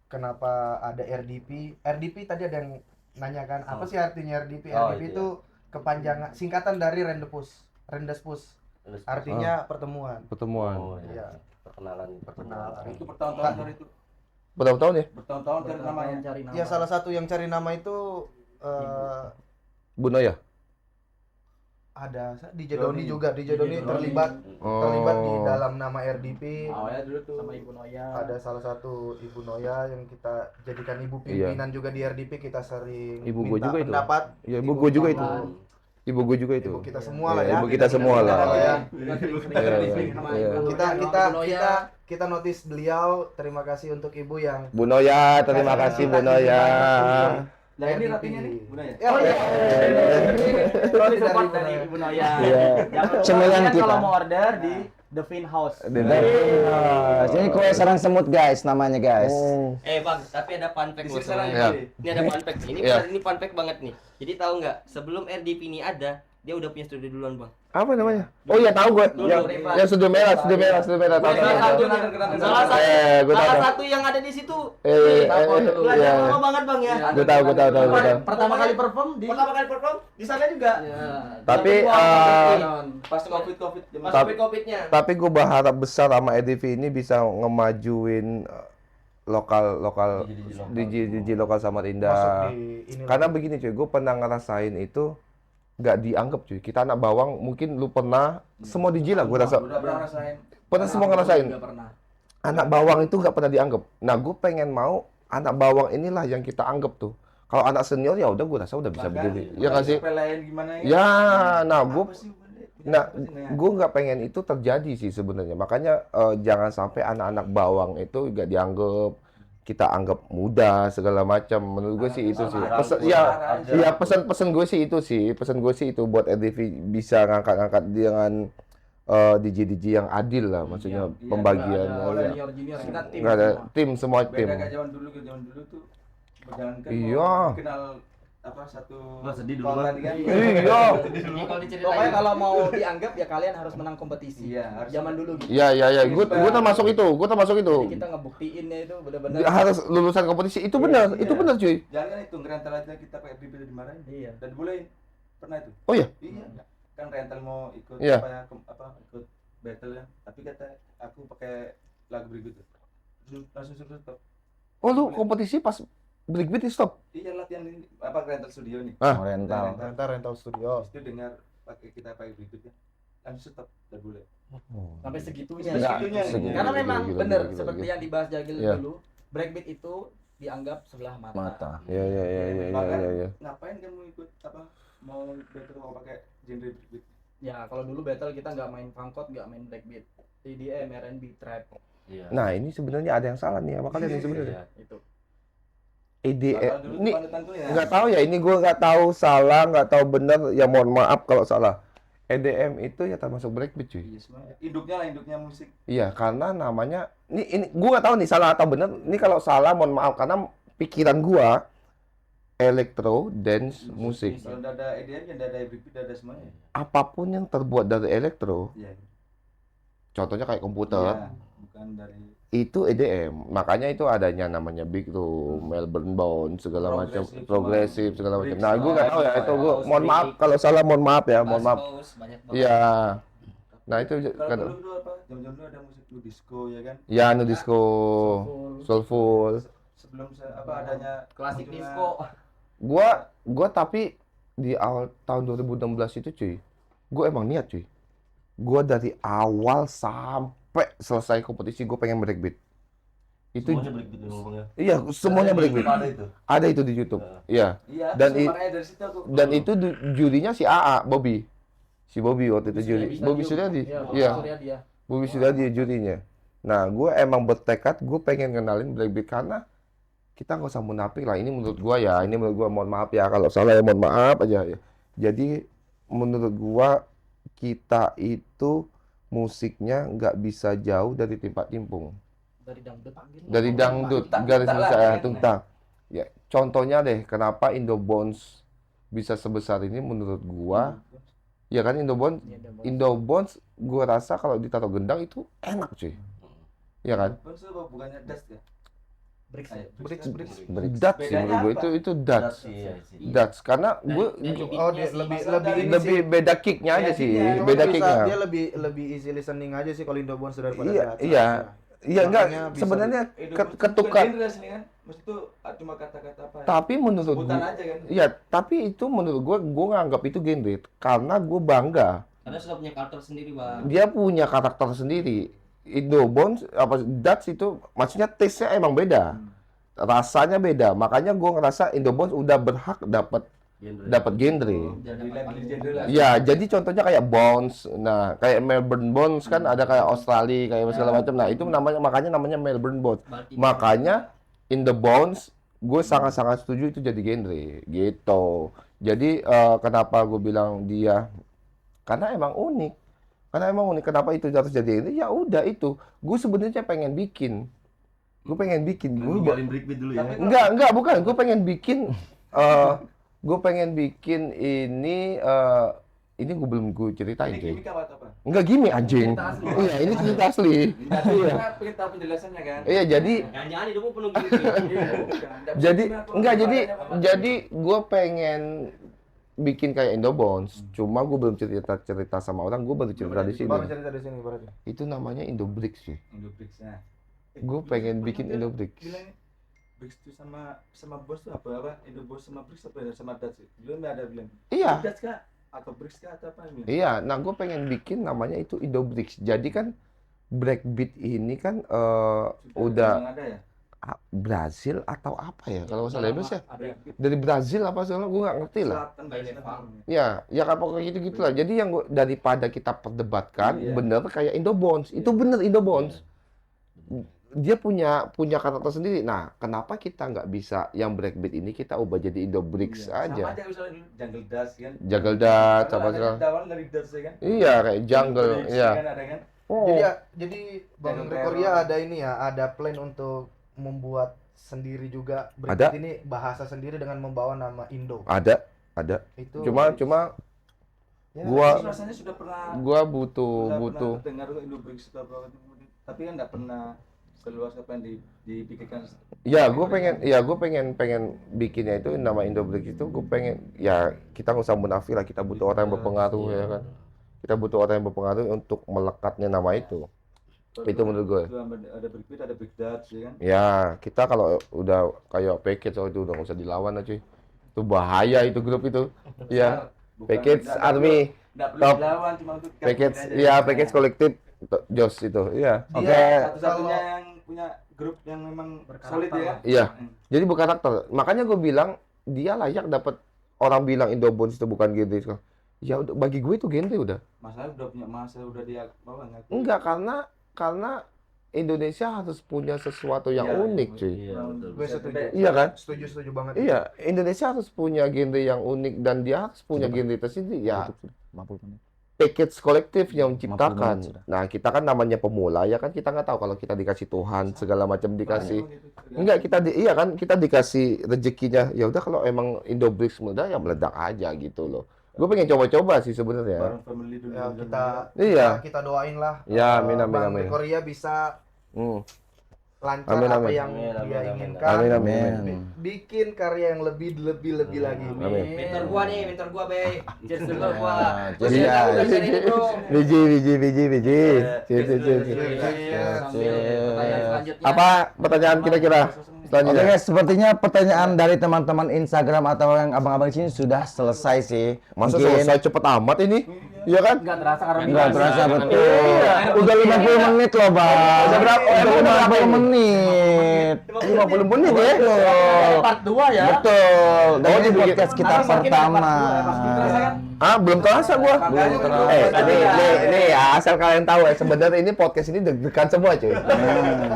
kenapa ada RDP? RDP tadi ada yang nanyakan apa sih artinya RDP? Oh, RDP iya. itu kepanjangan singkatan dari Rendezvous. Artinya pertemuan. Pertemuan. Oh, iya. Iya. Perkenalan. itu bertahun-tahun dari itu. Berapa tahun ya? Bertahun-tahun dari namanya. Cari nama. Ya salah satu yang cari nama itu Bu Noya. ada DJ Doni juga. DJ Doni terlibat di dalam nama RDP. Awalnya dulu tuh sama Ibu Noya. Ada salah satu Ibu Noya yang kita jadikan ibu Iya. pimpinan juga di RDP. Kita sering Ibu gua minta juga itu. pendapat. Iya, ibu gue juga itu. Tuhan, Ibu gue juga itu. Ibu kita semua Iya, lah ya. ibu kita semua lah. Ya. Iya. Kita notice beliau. Terima kasih untuk ibu yang Bu Noya, terima kasih Bu Noya. Lah ini RDP. rapinya nih, Bunda ya. Oh iya. Kalau support dari Ibu Noya. Iya. Jangan Cemilan lupa kita. kalau mau order di The Fin House. Ini kue sarang semut guys namanya guys. Oh. Bang, tapi ada fun fact Di loh sini sekarang Iya. sebenarnya. Ini ada fun fact. Ini Iya. benar, ini fun fact banget nih. Jadi tahu nggak, sebelum RDP ini ada, dia udah punya studio duluan, Bang. Apa namanya? Oh iya tahu gue. Yang studio merah. Tahu. Salah satu, salah satu, Gua tahu. salah satu yang ada di situ. Iya. Belajar lama banget, Bang ya. Gue tahu. Pertama kali perform di Pertama kali perform di sana juga. Tapi Pas Covid Pas Tapi- Covid-nya. tapi gue berharap besar sama EDV ini bisa ngemajuin lokal DJ lokal Samarinda. Masuk di ini. Karena begini cuy, gue pernah ngerasain itu nggak dianggap cuy. Kita anak bawang, mungkin lu pernah, semua DJ lah gue rasa. udah pernah rasain. Pernah semua ngerasain. Juga pernah. Anak bawang itu nggak pernah dianggap. Nah gue pengen mau anak bawang inilah yang kita anggap tuh. Kalau anak senior ya udah gue rasa udah bisa berdiri. Ya nggak sih? Sepelein gimana ya? Ya, nah gue Apa sih, Bunda? Nah, gue nggak pengen itu terjadi sih sebenarnya. Makanya jangan sampai anak-anak bawang itu nggak dianggap, kita anggap muda segala macam. Menurut gue sih itu sih. Pesan gue sih itu sih. Pesan gue sih itu buat RDV bisa ngangkat-ngangkat dengan DJ yang adil lah, maksudnya pembagiannya. Ada senior junior, kita tim Nggak ada semua. tim, semua tim. Beda kayak zaman dulu tuh berjalankan Iya. kenal apa satu Wah, sedih dulu, sekolah Bang. tadi kan. Iya. Ini kalau diceritain. Pokoknya kalau mau dianggap ya kalian harus menang kompetisi. Iya, harus. Zaman dulu gitu. Iya. Gue termasuk itu. Jadi kita ngebuktiinnya itu benar-benar Harus lulusan kompetisi. Itu benar. Iya. Itu benar cuy. Jangan kan itu ngerental aja kita pakai RDP dimarahin. Iya. Dan dibolehin. Pernah itu? Oh iya? Iya. Kan rental mau ikut Iya. ikut battle ya. Tapi kata aku pakai lagu berikut. Langsung suruh stop. Oh lu kompetisi pas breakbeat di stop? Iya latihan ini rental studio nih. Ah. Rental. Rental studio. Habis itu dengar kita pakai berikutnya. Langsung stop, udah boleh. sampai segitunya. Segitunya. Karena Gila, memang gila, benar gila, seperti gila. yang dibahas Jagil Iya. dulu, breakbeat itu dianggap sebelah mata. Mata. Iya. Ngapain kamu ikut mau battle mau pakai genre berikut? Ya, kalau dulu battle kita nggak main fangkot, nggak main breakbeat. EDM, R&B, trap Iya. Nah ini sebenarnya ada yang salah nih sama kalian nih sebenarnya. itu. EDM Dulu ini panutanku ya. nggak tahu ya, ini gue nggak tahu salah, nggak tahu benar, ya mohon maaf kalau salah. EDM itu ya termasuk breakbeat cuy. Iya semua. Induknya musik. Iya, karena namanya ini gue nggak tahu nih salah atau benar. Ini kalau salah mohon maaf karena pikiran gua elektro dance musik. Kalau udah ada EDM, udah ada breakbeat, udah ada semuanya. Apapun yang terbuat dari elektro, Iya. contohnya kayak komputer, Iya, bukan dari itu EDM. Makanya itu adanya namanya big room, Melbourne Bound, segala macam, Progressive, progresif sama segala macam. break Nah, gue nggak tahu ya semua itu ya. gue mohon maaf kalau salah, mohon maaf ya, mohon maaf. Bass, banyak banget. Iya. Nah, itu kalau kan dulu apa? Jam-jam dulu ada musik nu disco ya kan? ya nu disco, soulful. Sebelum adanya Klasik munculnya- disco. Gua tapi di awal tahun 2016 itu cuy, gue emang niat cuy. Gua dari awal sampai selesai kompetisi gue pengen breakbeat. Itu Semuanya breakbeat ya ngomongnya. iya, semuanya Ada di breakbeat. YouTube, Ada itu. Ada itu di YouTube. Iya. Iya, Dan makanya dari situ aku. Dan itu jurinya si AA, Bobby. Si Bobby waktu itu juri. Bobby Suryadi. Iya. Iya. Bobby Suryadi jurinya. Nah, gue emang bertekad gue pengen kenalin breakbeat karena kita nggak usah munafik lah. Ini menurut gue ya, ini menurut gue, mohon maaf ya kalau salah ya, mohon maaf aja ya. Jadi menurut gue kita itu musiknya nggak bisa jauh dari timpak timpung. Dari dangdut. Dari dangdut, garis besar ya, tungtang. Ya, contohnya deh, kenapa Indobones bisa sebesar ini menurut gua? Ya kan Indobones, gua rasa kalau ditaruh gendang itu enak cuy. Ya kan? Bukannya dust ya? Bricks. Bricks. Dutch sih Bedanya menurut gua itu Dutch. Iya. Dutch karena gua Oh, dia lebih beda kicknya aja sih, Iya, beda dia kicknya. lebih easy listening aja sih kalau Indobones daripada Iya, Dutch. iya. Iya enggak, Makanya bisa sebenarnya Bukan ketukar. genre asli kan? Maksud itu cuma kata-kata apa ya? Tapi menurut Sebutan gua, aja kan? iya, tapi itu menurut gua nganggap itu genre karena gua bangga. Karena sudah punya karakter sendiri, Bang. Dia punya karakter sendiri. Indobones apa Dutch itu maksudnya taste-nya emang beda. Rasanya beda. Makanya gua ngerasa Indobones udah berhak dapat genre. Jadi label genre lah. Ya, jadi contohnya kayak Bones. Nah, kayak Melbourne Bones kan ada kayak Australia, kayak segala macam. Nah, itu makanya namanya Melbourne Bones. Berarti Makanya In the Bones gue sangat-sangat setuju itu jadi genre gitu. Jadi kenapa gue bilang dia karena emang unik. Kenapa itu harus jadi genre? Ya udah itu. Gue sebenarnya pengen bikin. Gue Ninggalin breakbeat dulu ya. enggak, bukan. Gue pengen bikin ini gue belum gue ceritain Ini cuy. gimmick apa? Enggak gimmick anjing. Iya, ini cerita asli. Iya. Pengen tahu penjelasannya kan? Iya, jadi jangan-jangan hidupmu penuh gini. jadi gue pengen bikin kayak Indobones, cuma gue belum cerita sama orang, gue baru cerita di sini. Baru cerita di sini berarti. Itu namanya Indobricks sih. Indobricks ya. Gue pengen bikin Indobricks. Bilang Bricks itu sama Bos tuh apa? Indobones sama Bricks apa ya? Sama Dutch. Belum ada bilang. Iya, Dutch kah? Atau Bricks kah atau apa ini? iya. Nah, gue pengen bikin namanya itu Indobricks. Jadi kan breakbeat ini kan Sudah udah memang ada ya? Brazil atau apa ya kalau nggak salah labels ya Ada dari Brazil apa segala gue nggak ngerti lah. Selatan By Selatan. Farm. Ya apa kayak gitu gitulah. Jadi yang daripada kita perdebatkan Iya. bener kayak Indobonds itu bener Indobonds. Dia punya karakter sendiri. Nah, kenapa kita nggak bisa yang breakbeat ini kita ubah jadi Indobricks Sama aja? aja misalnya dulu Jungle Dust kan. Jungle Dust, Kalau apa ada segala. Dawan dari Dust ya kan. Iya kayak jungle, Dicks iya. kan ada kan. Jadi Bang Jangan Korea teror. ada ini ya, ada plan untuk membuat sendiri juga Ada. breakbeat ini bahasa sendiri dengan membawa nama Indo. Ada. Itu Cuma ya, gua- rasanya sudah pernah butuh pernah dengar Indobricks atau apa tapi kan nggak pernah seluas apa yang dipikirkan. Ya, gue pengen bikinnya itu nama Indobricks itu gue pengen ya kita nggak usah munafik lah, kita butuh orang yang berpengaruh ya kan. Kita butuh orang yang berpengaruh untuk melekatnya nama itu. Itu menurut gue. Ada breakbeat, ada break dance ya kan. Ya, kita kalau udah kayak package itu udah nggak usah dilawan lah cuy. Itu bahaya itu grup itu. Iya. Bukan- Package nggak Army, nggak perlu top. dilawan, cuma untuk package gabung aja. ya package kolektif Jos itu. Iya. Oke. Satu-satunya yang punya grup yang memang solid ya kan. Iya. Jadi berkarakter. Makanya gue bilang dia layak dapat orang bilang Indobonds itu bukan genre. Ya udah bagi gue itu genre udah. Masalah udah punya masa udah dia bawa nggak? Enggak karena Indonesia harus punya sesuatu yang Iya, unik cuy. Iya, betul. gue setuju. Iya kan? Setuju banget. Iya, Indonesia harus punya genre yang unik dan dia harus punya genre tersendiri ya. 50 menit. Package kolektif yang 50 menciptakan. menit sudah. Nah, kita kan namanya pemula ya kan kita nggak tahu kalau kita dikasih Tuhan segala macam dikasih. Enggak, iya kan kita dikasih rezekinya. Ya udah kalau emang Indobricks meledak ya meledak aja gitu loh. Gue pengen coba-coba sih sebenarnya. Bareng family dulu. Ya, Iya. kita doain lah. Ya, amin, amin, Bang amin. Korea bisa Hmm. lancar Amin, apa amin. yang Amin, dia amin, inginkan. Amin, amin, amin. Bikin karya yang lebih lagi. Amin. Mentor gua nih, mentor gua, Be. Cheers dulu gua. Cheers, Gua guys. udah cari ini, Bro. Biji. pertanyaan selanjutnya. Apa pertanyaan kira-kira Oke selanjutnya? guys, sepertinya pertanyaan dari teman-teman Instagram atau yang abang-abang di sini sudah selesai sih. Masa Mungkin- selesai cepet amat ini? Iya kan? Enggak terasa karena Enggak durasi. terasa betul. Iya. Udah 50 menit loh, Bang. Udah berapa? Udah Emang udah 50 berapa ini? menit. 50 menit ya? Betul. Part 2 ya. Betul. Dan Oh, ini dibikin- podcast kita Atau mungkin pertama. part 2 ya, pas kita terasa kan? Ah, belum terasa gua. Belum terasa. Nih ya, asal kalian tahu ya, sebenarnya ini podcast ini deg-degan semua, cuy.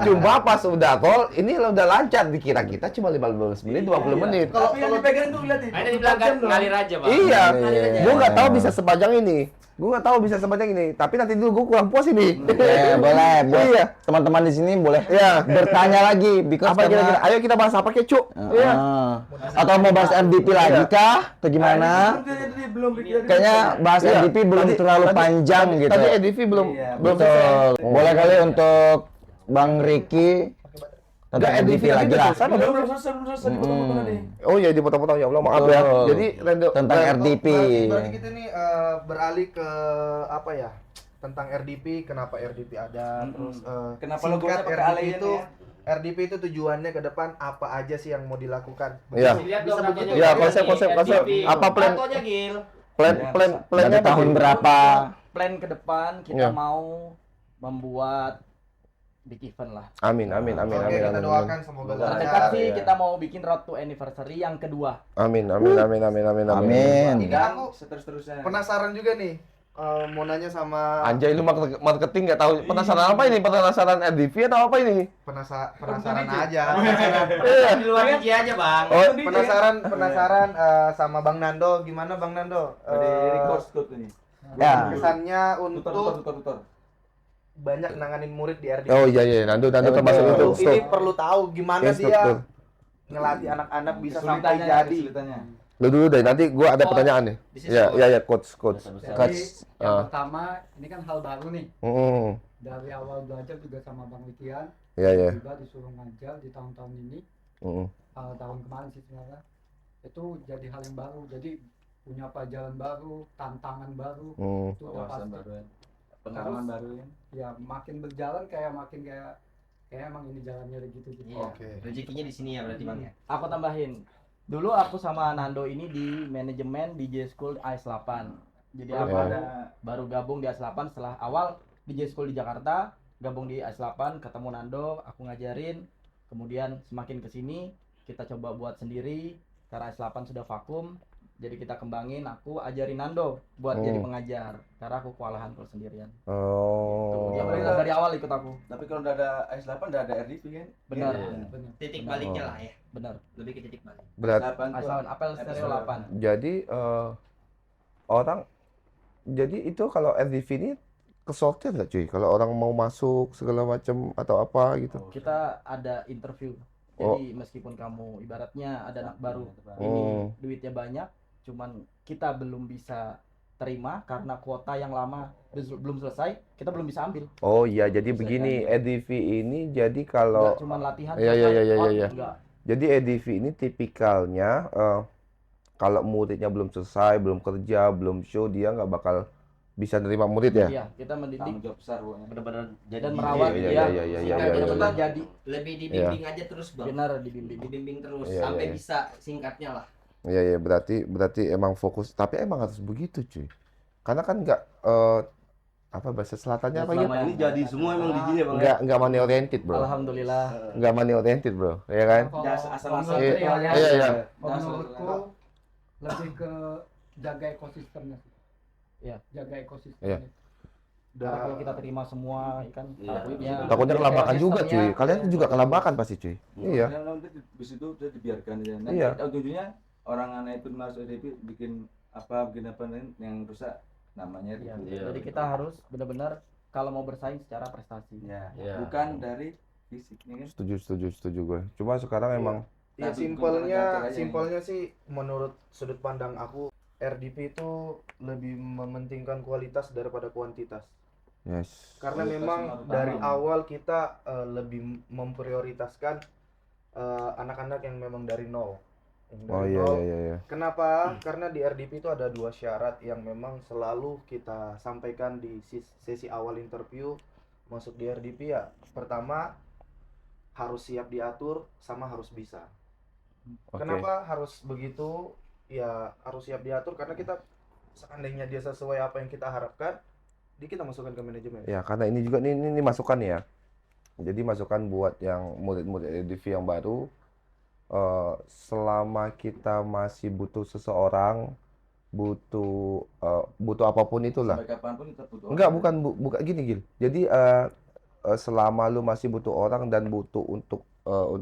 Cuma pas udah call, ini udah lancar dikira kita cuma 15 menit, 20 menit. Tapi yang dipegang tuh lihat nih. Ada dibilang kan ngalir aja, Bang. Iya, Ngalir aja. gua nggak tahu bisa sepanjang ini. Gua nggak tahu bisa sepanjang ini, tapi nanti dulu gua kurang puas ini. Boleh. Buat Iya. teman-teman di sini boleh Iya. bertanya lagi. Because Apa karena- kira-kira? Ayo kita bahas apa, Kek, Cuk? Iya. Atau mau bahas RDP lagi kah? Atau gimana? Belum pikir. Kayaknya bahas Iya. RDP belum terlalu panjang gitu. Tadi EDV belum Iya, belum Betul. selesai. Boleh kali untuk Bang Ricky tentang Enggak, RDP EDV tadi lagi udah lah. selesai, belum? Belum selesai dipotong-potong tadi. Oh iya dipotong-potong ya Allah, maaf ya. Betul. Jadi Tentang RDP. Berarti kita nih beralih ke apa ya? Tentang RDP, kenapa RDP ada, terus Kenapa singkat logonya pakai RDP alien itu ya? RDP itu tujuannya ke depan apa aja sih yang mau dilakukan? Iya. Dilihat Bisa dong begitu fotonya. ya, Ini konsep, RDP. apa plan? Fotonya, Gil. Plannya Dari apa, tahun Cuk? berapa? Plan ke depan kita Iya. mau membuat big event lah. Amin. Oke, kita doakan semoga Terdekat lancar. sih kita mau bikin road to anniversary yang kedua. Amin. Amin. Ini aku Seterus-terusnya. penasaran juga nih, mau nanya sama Anjay, lu marketing nggak tahu penasaran apa ini? Penasaran RDV atau apa ini? penasaran aja. Di luar biji aja, Bang. Oh, penasaran sama Bang Nando, gimana Bang Nando? Dari record scope ini. Ya. Kesannya Tutor. untuk banyak nanganin murid di RDP. oh iya, Nando termasuk itu. Ini perlu tahu gimana Yes, dia betul. ngelatih anak-anak bisa sampai Kesulitannya, jadi. kesulitannya. Lu dulu deh, nanti gua ada pertanyaan nih. Ya, coach. Coach. Yang Ah. pertama, ini kan hal baru nih. Dari awal belajar juga sama Bang Wikian, Iya. juga disuruh ngajar di tahun-tahun ini, tahun kemarin sih sebenarnya. Itu jadi hal yang baru, jadi punya pelajaran baru, tantangan baru, itu udah Wawasan pasti. baru ya. Pengalaman baru ya. Ya makin berjalan kayak emang ini jalannya gitu. Iya. Rezekinya di sini ya berarti, Bang ya. Aku tambahin. Dulu aku sama Nando ini di manajemen DJ School AS8. Jadi aku Iya. baru gabung di AS8 setelah awal DJ School di Jakarta, gabung di AS8, ketemu Nando, aku ngajarin. Kemudian semakin ke sini kita coba buat sendiri karena S8 sudah vakum. Jadi kita kembangin, aku ajarin Nando buat jadi pengajar karena aku kewalahan kalau sendirian. Oh. Dia dari awal ikut aku. Tapi kalau udah ada S8 udah ada RDP kan? Benar. Benar. Titik baliknya lah ya. Benar. Lebih ke titik balik. Berat. S8 tuh S8 Apple Stereo 8. Jadi orang jadi itu kalau RDV ini kesortir nggak cuy? Kalau orang mau masuk segala macam atau apa gitu? Kita ada interview. Oh. Jadi meskipun kamu ibaratnya ada anak baru, Oh. ini duitnya banyak, cuman kita belum bisa terima karena kuota yang lama belum selesai, kita belum bisa ambil. Oh iya, jadi begini, EDV ini jadi kalau Enggak cuman latihan. Iya, selesai, iya, iya, on, iya. enggak. jadi EDV ini tipikalnya kalau muridnya belum selesai, belum kerja, belum show, dia nggak bakal bisa nerima murid ya? Iya, kita mendidik tanggung jawab besar pokoknya. Benar-benar jadi dan merawat Iya, dia. iya, iya, iya, supaya iya, benar-benar iya. jadi Lebih dibimbing aja terus bang. benar dibimbing. Dibimbing terus Iya, sampai iya. bisa singkatnya lah. Iya, iya, berarti emang fokus, tapi emang harus begitu cuy. Karena kan nggak apa bahasa selatannya apa selama gitu? ini jadi semua emang DJ Bang ya. Nggak money oriented bro, Alhamdulillah. nggak money oriented bro, ya kan? Jangan asal-asal. Iya, Iya, iya, iya. Menurutku lebih ke jaga ekosistemnya sih. Iya. Jaga ekosistemnya. Iya. Karena kalau kita terima semua kan Iya. takutnya Takutnya kelabakan juga cuy, sistemnya- kalian tuh juga kelabakan pasti cuy. Iya. Dan nanti di situ udah dibiarkan aja. Nanti Iya. ujungnya orang anak itu masuk EDP bikin apa yang rusak namanya Iya, itu. Iya. jadi kita harus benar-benar kalau mau bersaing secara prestasi. Ya, Iya. bukan dari fisiknya kan. Setuju gue. Cuma sekarang emang Ya Tapi simpelnya sih menurut sudut pandang aku RDP itu lebih mementingkan kualitas daripada kuantitas. yes. Karena Kualitas memang nomor utama. dari awal kita lebih memprioritaskan anak-anak yang memang dari nol. Yang Oh dari iya, nol. iya, iya. Kenapa? Karena di RDP itu ada 2 syarat yang memang selalu kita sampaikan di sesi awal interview masuk di RDP ya. Pertama, harus siap diatur sama harus bisa. Oke. Kenapa harus begitu? Ya harus siap diatur karena kita seandainya dia sesuai apa yang kita harapkan, kita masukkan ke manajemen. Ya, karena ini juga ini masukan ya. Jadi masukan buat yang murid-murid EDV yang baru, selama kita masih butuh seseorang, butuh apapun itulah. Sampai kapanpun kita butuh. Enggak, bukan gini Gil. Jadi selama lu masih butuh orang dan butuh untuk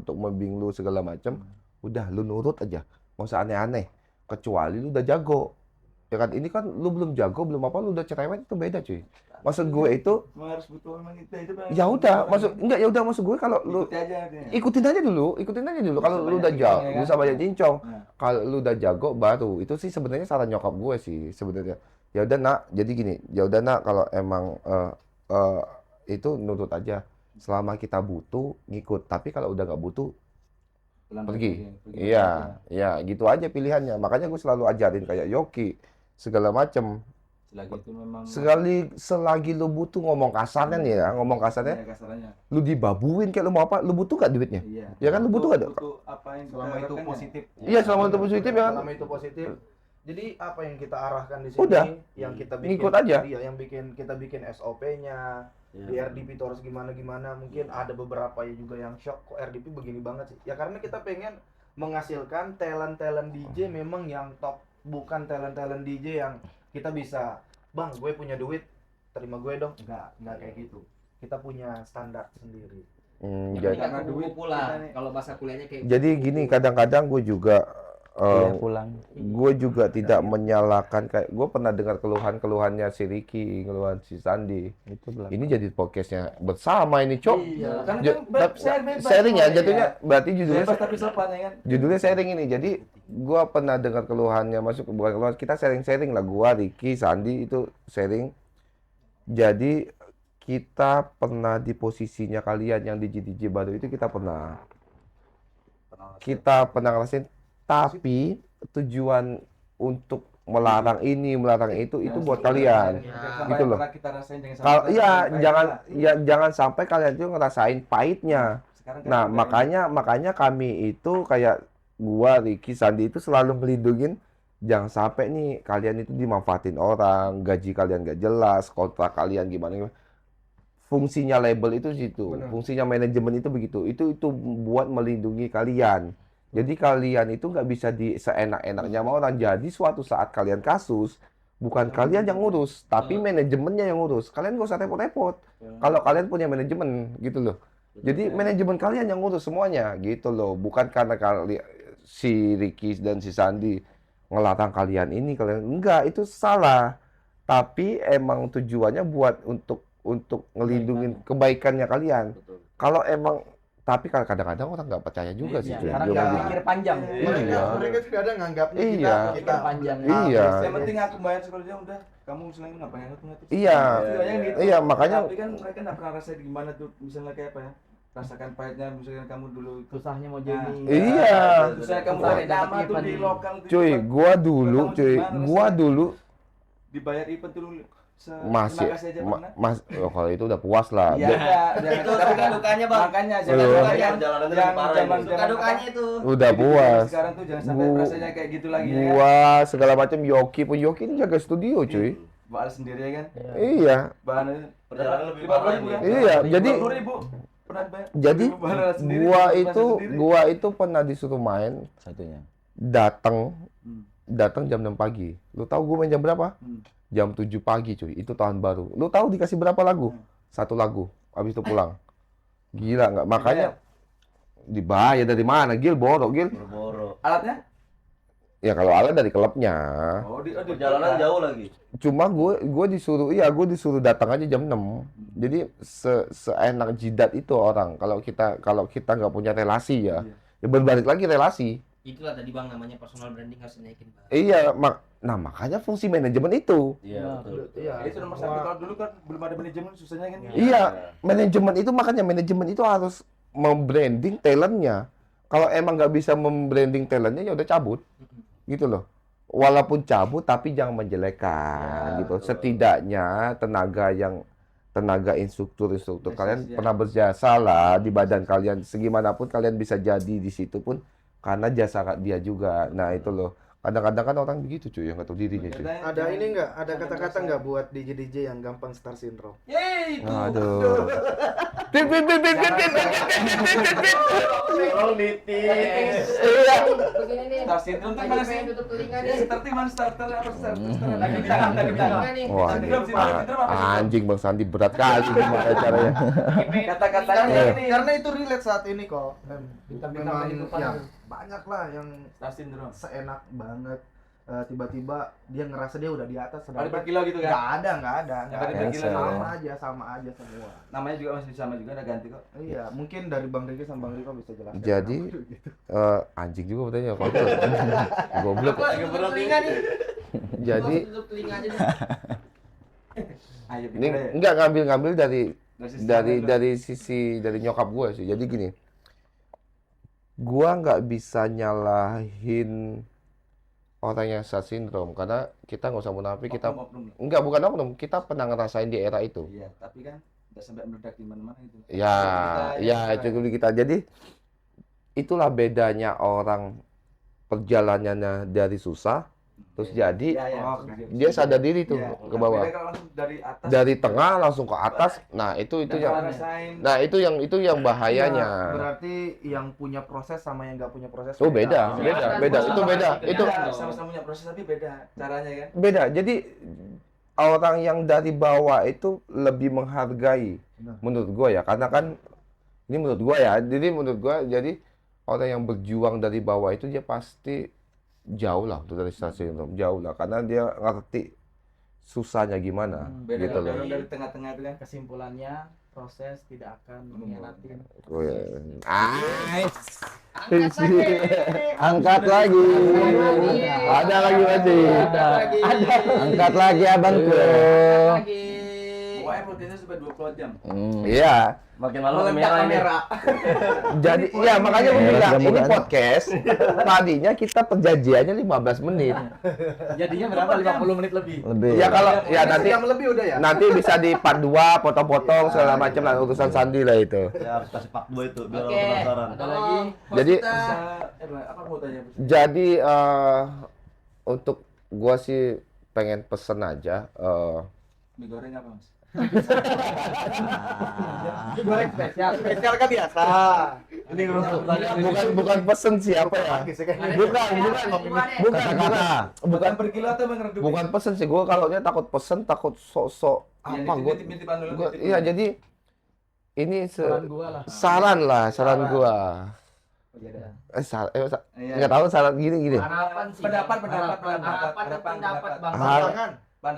membimbing lu segala macam, udah lu nurut aja, nggak usah aneh-aneh. Kecuali lu udah jago, ya kan? Ini kan lu belum jago, belum apa, lu udah cerewet, itu beda cuy. Maksud gue itu, Memang harus butuh memang kita itu. Bang. ya udah, maksud gue kalau lu Ikuti aja dia. ikutin aja dulu. Kalau lu udah banyak jago, cincong, ya kan? bisa banyak cincong. Nah. Kalau lu udah jago baru, itu sih sebenarnya saran nyokap gue sih sebenarnya. Ya udah nak, jadi gini, ya udah nak, kalau emang itu nurut aja. Selama kita butuh, ngikut. Tapi kalau udah nggak butuh, Pelan-pelan pergi. pergi Iya, iya, gitu aja pilihannya. Makanya gue selalu ajarin kayak Yoki, segala macem. Selagi itu memang Selagi lu butuh, ngomong kasarnya nih ya, ngomong kasarnya, Iya, kasarannya. lu dibabuin kayak lu mau apa, lu butuh gak duitnya? Iya. Ya kan, lu butuh nggak? Butuh apa yang Selama kita itu harapkan ya? positif. Iya, selama itu positif ya kan? Selama itu positif. Jadi apa yang kita arahkan di sini, Udah. yang kita bikin, Ngikut aja. Iya, yang kita bikin SOP-nya. Di RDP itu harus gimana. Mungkin ada beberapa ya juga yang shock, kok RDP begini banget sih. Ya karena kita pengen menghasilkan talent DJ memang yang top, bukan talent DJ yang kita bisa, bang gue punya duit, terima gue dong. Enggak kayak gitu. Kita punya standar sendiri. Yang Jadi, penting karena aku duit pulang. kita nih. Kalau bahasa kuliahnya kayak jadi gini, kadang-kadang gue juga pulang. gue juga tidak menyalahkan, kayak gue pernah dengar keluhannya si Ricky, keluhan si Sandi. Ini jadi podcastnya bersama ini, Cok. Iya, kan Ja- bebas, bebas. sharing ya Iya. jatuhnya, berarti Bebas tapi sopan ya kan. judulnya sharing ini. Jadi gua pernah dengar keluhannya, bukan keluhan, kita sharing lah, gua, Ricky, Sandi itu sharing. Jadi kita pernah di posisinya kalian yang DJ baru itu, kita pernah ngerasain, tapi tujuan untuk melarang ini, melarang itu buat kalian. Sampai Gitu loh. pernah kita rasain jangan sampai Kalau kita iya, rasain pahit. jangan sampai kalian itu ngerasain pahitnya. Sekarang kan Nah, kita makanya kami itu kayak gua, Ricky, Sandi itu selalu melindungin, jangan sampai nih kalian itu dimanfaatin orang, gaji kalian gak jelas, kontrak kalian gimana. fungsinya label itu situ, Benar. fungsinya manajemen itu begitu. Itu buat melindungi kalian. Jadi kalian itu nggak bisa di seenak-enaknya sama orang. Jadi suatu saat kalian kasus, bukan kalian yang ngurus, tapi manajemennya yang ngurus. Kalian nggak usah repot-repot. Kalau kalian punya manajemen, gitu loh. Jadi manajemen kalian yang ngurus semuanya, gitu loh. Bukan karena si Ricky dan si Sandi ngelarang kalian ini, kalian enggak, itu salah. Tapi emang tujuannya buat untuk ngelindungin kebaikannya kalian. Kalau emang tapi kadang-kadang orang nggak percaya juga sih. cuy. Karena Dia nggak ngomong pikir panjang. Mereka kadang nganggapnya Iya. kita Panjang. Iya. Yang penting aku bayar sekolahnya udah, kamu misalnya ngapain aku ngatur. Iya. Gitu. Iya, makanya Tapi kan mereka nggak pernah rasain gimana tuh, misalnya kayak apa ya? Rasakan pahitnya misalnya kamu dulu itu. Susahnya mau jadi. Iya. Misalnya kamu Susah cari nama dapat tuh di event. lokal tuh. cuy, Coba gua dulu dibayar event tuh masih terima kasih aja pernah. kalau itu udah puas lah. Iya, Itu suka dukanya bang. Makanya Iya. jangan Perjalanannya yang parah zaman ini. Suka dukanya itu. Udah puas. Sekarang tuh jangan sampai Gua- rasanya kayak gitu lagi ya. Gua segala macam Yoki ini jaga studio cuy. Bahan sendiri ya kan. Iya. Bahannya Perjalanan lebih 50.000 parah kan? ini. Iya, jadi 50.000 pernah bayar. jadi Bahan sendiri, gua bahan itu sendiri. pernah disuruh main Satunya. datang Hmm. jam 6 pagi. Lu tahu gua main jam berapa? Hmm. Jam 7 pagi cuy. Itu tahun baru. Lu tahu dikasih berapa lagu? Hmm. 1 lagu. Habis itu pulang. Gila nggak? Makanya dibayar dari mana? Gil borok, Gil. Boro-boro. Alatnya? Ya kalau alat dari klubnya. Oh, di Perjalanan jauh lagi. Cuma gue disuruh datang aja jam 6. Jadi seenak jidat itu orang. Kalau kita nggak punya relasi ya. Ya berbalik lagi relasi. Itulah tadi bang namanya personal branding harus dinaikin bang. Iya, makanya fungsi manajemen itu. Iya, betul. Iya. Itu nomor satu. Kalau dulu kan belum ada manajemen susahnya kan. Iya, manajemen itu makanya manajemen itu harus membranding talentnya. Kalau emang nggak bisa membranding talentnya ya udah cabut, gitu loh. Walaupun cabut tapi jangan menjelekan, Ya, gitu. betul. Setidaknya tenaga instruktur Berjasa, kalian ya. pernah berjasa lah di badan kalian. Segimanapun kalian bisa jadi di situ pun karena jasa dia juga. Nah itu loh. Kadang-kadang kan orang begitu cuy, yang nggak tahu dirinya cuy. Ada ini nggak? Ada kata-kata nggak buat DJ yang gampang star syndrome? Yeay, itu. Aduh. Pip, pip, pip, pip, pip, pip, pip, pip, pip, pip. Scroll di titik. Iya. Begini nih. Star syndrome tuh Lagi mana pengen sih? tutup telinga Ya, nih. starter mana starter apa starter? Lagi di tangan, lagi di tangan. Telinga nih. Wah, Syndrome, syndrome apa sih? anjing Bang Sandi berat kali gimana caranya. Kata-katanya Iya. ini Karena itu relate saat ini kok. Bintang-bintang di depan ya, itu. banyak lah yang Star syndrome. seenak banget. Tiba-tiba dia ngerasa dia udah di atas. Kali per sedangkan kilo gitu kan? nggak ada. Yang tadi per kilo Biasa. Sama aja semua. namanya juga masih sama juga, ada ganti kok. Iya, mungkin dari Bang Riki sama Bang Riko bisa jelaskan. Jadi anjing juga bertanya apa? Goblok. Aku lagi tutup telinga nih. Jadi Aku tutup telinga aja nih. Ayo ini bikin deh. enggak ngambil dari Dari sisi dari nyokap gue sih. Jadi gini. Gua nggak bisa nyalahin orang yang star syndrome karena kita nggak usah munafik, kita Oknum. enggak bukan oknum, kita pernah ngerasain di era itu. Iya, tapi kan udah sampai meledak di mana-mana gitu. Ya, Kita- cukup kita. Jadi itulah bedanya orang perjalanannya dari susah, terus jadi Iya, iya. Oh, dia sadar diri tuh Iya. ke bawah. Beda kalau langsung dari atas. Dari tengah langsung ke atas. Nah, itu dan yang kalau rasain. nah itu yang bahayanya. Iya, berarti yang punya proses sama yang nggak punya proses. Oh, beda. Itu beda. Itu Beda, sama-sama punya proses tapi beda caranya kan. beda. Jadi orang yang dari bawah itu lebih menghargai Benar. menurut gua ya, karena kan ini menurut gua ya. Jadi menurut gua jadi orang yang berjuang dari bawah itu dia pasti jauh lah untuk dari star syndrome, jauh lah karena dia ngerti susahnya gimana Beda gitu kalau loh. dari tengah-tengah itu kan. Kesimpulannya proses tidak akan mengkhianati. Oh, ya. Ah, Angkat lagi. ada lagi masih. Angkat lagi abangku. Lagi. Pokoknya proteinnya sampai 24 jam. Iya. Makin malam makin Meledak merah ini. kamera. Jadi ya makanya gue Merah bilang ini mukanya. podcast tadinya kita perjanjiannya 15 menit. Jadinya berapa? 50 menit lebih. Lebih. Ya kalau ya nanti Yang lebih udah ya. nanti bisa di part 2 potong-potong segala macam lah urusan Sandi lah itu. Ya harus kasih part 2 itu biar Oke. orang penasaran. Ada lagi? Jadi Bisa apa mau tanya? jadi untuk gua sih pengen pesen aja Mie goreng apa, Mas? Goreng spesial. Spesial kan biasa. Ini bukan pesen siapa ya? Bukan berkilo atau mengeredup? bukan pesen sih, gue kalau takut pesen, takut sok-sok apa gue. Iya, jadi ini saran gua. Nggak tahu saran gini. Harapan sih. Pendapat. Bang.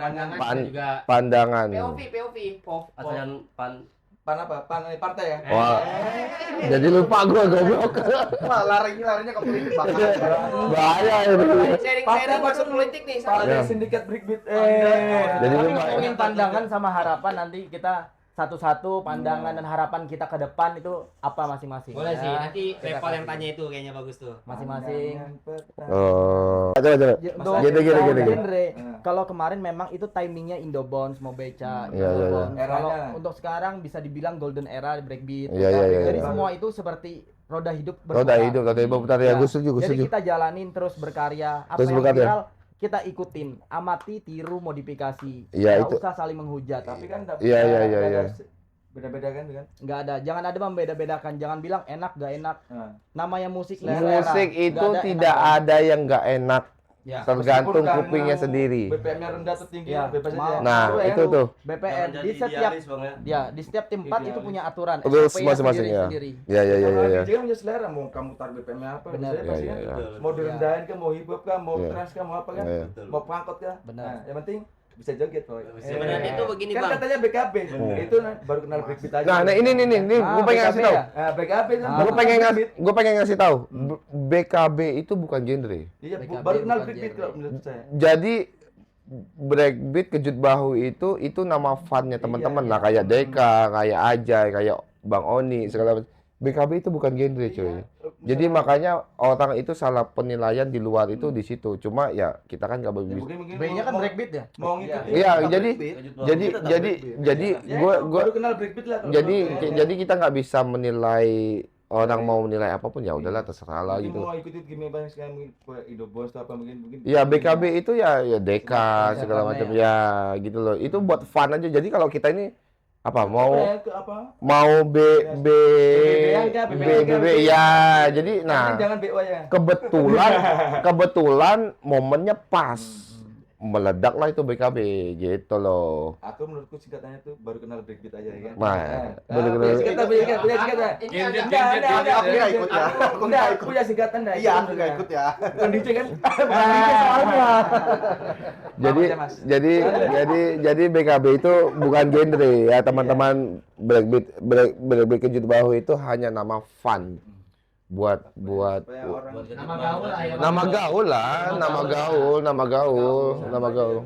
Pandangan. POV. Asalkan partai ya. Wah, jadi lupa gua goblok. Wah, larinya ke politik bakal. Bahaya ini. Sharing masuk politik nih. Partai sindikat breakbeat. Jadi Tapi lupa. ngomongin pandangan sama harapan, nanti kita satu-satu pandangan dan harapan kita ke depan itu apa masing-masing. Boleh sih, ya. nanti Repol yang tanya itu kayaknya bagus tuh. Masing-masing. Oh, coba. Untuk Gini. genre, kalau kemarin memang itu timingnya Indobonds mau beca, Iya. Indobonds. Eranya. Kalau untuk sekarang bisa dibilang golden era breakbeat. Iya. Jadi semua itu seperti roda hidup Roda hidup, berputar ya, gue setuju. Jadi kita jalanin terus berkarya. Apa Terus yang berkarya. viral kita ikutin, amati, tiru, modifikasi. Iya, Nggak itu. usah saling menghujat. Tapi kan Iya. beda-beda kan kan. Nggak ada, jangan ada membeda-bedakan, jangan bilang enak gak enak. Namanya musik Musik itu Nggak ada tidak enak. ada yang nggak enak. Ya. Tergantung Meskipun kupingnya karena sendiri. BPM-nya rendah atau tinggi, Ya, bebas mau. aja. Nah, itu tuh. BPM di setiap di setiap tempat itu Idealis. punya aturan. Terus SOP-nya masing-masing ya. sendiri-sendiri. Iya. Kalau DJ kan punya selera, mau kamu taruh BPM-nya apa, Benar. misalnya pasti Iya, kan. iya. Mau direndahin kah, mau hip hop kah, mau Iya. trance kah, mau apa kan, Iya. mau pangkot kah. Benar. Nah, yang penting bisa joget boy. Sebenarnya itu begini, kan Bang. katanya BKB, itu baru kenal breakbeat aja. Nah, ini gue pengen ngasih tahu. Nah, BKB itu Gue pengen ngasih tahu. BKB itu bukan genre. Iya, BKB baru kenal bukan breakbeat genre. kalau menurut saya. Jadi breakbeat kejut bahu itu nama funnya teman-teman lah, kayak Deka, kayak Ajay, kayak Bang Oni segala macam. BKB itu bukan genre cuy. Jadi makanya orang itu salah penilaian di luar itu di situ. Cuma ya kita kan nggak bisa. B-nya kan breakbeat ya? Mau ngikutin. Iya, jadi Ya, gue baru kenal breakbeat lah. kalau jadi menurut kita nggak bisa menilai orang mau menilai apapun, ya udahlah terserah lah Mungkin gitu. mau ikutin gimana banyak sekali mungkin kayak Indobonds atau apa mungkin. Ya BKB itu ya Deka segala macam ya gitu loh. Itu buat fun aja. Jadi kalau kita ini apa Ke apa? mau BBB-an kah? BBB ya. Jadi nah Jangan BO ya. kebetulan momennya pas. Meledaklah itu BKB gitu loh. Aku menurutku singkatannya tuh baru kenal breakbeat aja ya kan. Nah, Punya singkatan, punya singkatan. Ini agak Aku nggak ikut ya. Aku nggak ikut. Punya singkatan dah. Iya, aku nggak ikut ya. Bukan DJ kan? Bukan DJ soalnya. Jadi Maaf ya, Mas. jadi BKB itu bukan genre ya teman-teman. Breakbeat kejut bahu itu hanya nama fun buat Supaya orang Nama gaul lah ya. nama gaul lah, nama gaul.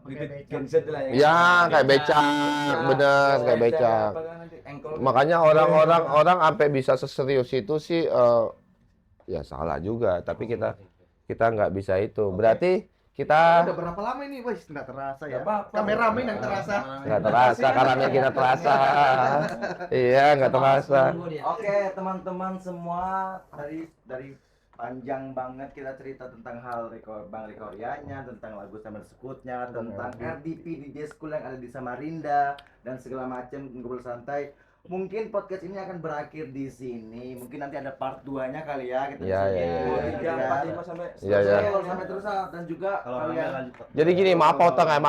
breakbeat Gen Z lah ya. Ya kayak becak, bener kayak becak. Apa kan nanti engkol. Makanya orang sampai bisa seserius itu sih ya salah juga. Tapi kita nggak bisa itu. Berarti kita Udah berapa lama ini, Wes? Nggak terasa ya. Nggak apa-apa. Kameramen yang terasa. nggak terasa karena kita terasa. Iya nggak terasa. Oke, teman-teman semua, dari panjang banget kita cerita tentang hal Bang Rikorianya, tentang lagu Summer Sekutnya, tentang RDP DJ School yang ada di Samarinda dan segala macam ngobrol santai. Mungkin podcast ini akan berakhir di sini. Mungkin nanti ada part 2-nya kali ya kita Iya, bisa iya, gitu, iya. gitu kan. sampai Iya, iya. Sampai terus dan juga kalian Jadi gini, maaf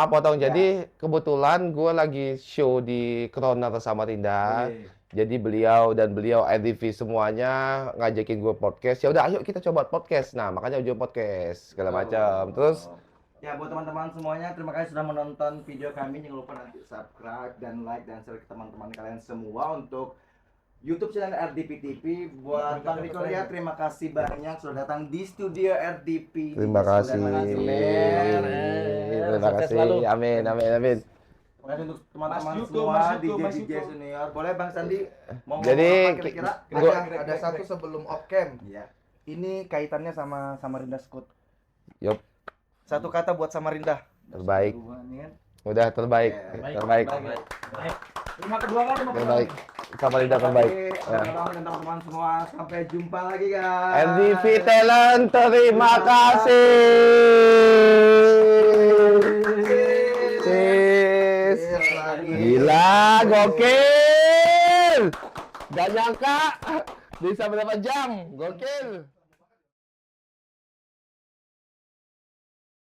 potong. Jadi kebetulan gue lagi show di Kroner Samarinda. Jadi beliau RDV semuanya ngajakin gue podcast. Ya udah, ayo kita coba podcast. Nah, makanya ujung podcast segala macam. Terus ya buat teman-teman semuanya, terima kasih sudah menonton video kami. Jangan lupa nanti subscribe dan like dan share ke teman-teman kalian semua untuk YouTube channel RDP TV. Buat Bang Rikoria, terima kasih banyak sudah datang di studio RDP. terima kasih. Terima Sukses kasih. selalu. Amin. Terima kasih untuk teman-teman Mas Yuko, semua Mas Yuko, Mas DJ Yuko. Senior. Boleh Bang Sandi mau Jadi, ngomong apa kira-kira? Ada satu sebelum off cam. Iya. Ini kaitannya sama Samarinda Scoot. Yup, Satu kata buat Samarinda. terbaik. Udah terbaik. Terbaik. Terima kedua kan Terbaik. Samarinda terbaik. Ya. Teman-teman semua, sampai jumpa lagi guys. RDV Talent, terima kasih. Sis. Gila, gokil. Gak nyangka bisa berapa jam, gokil.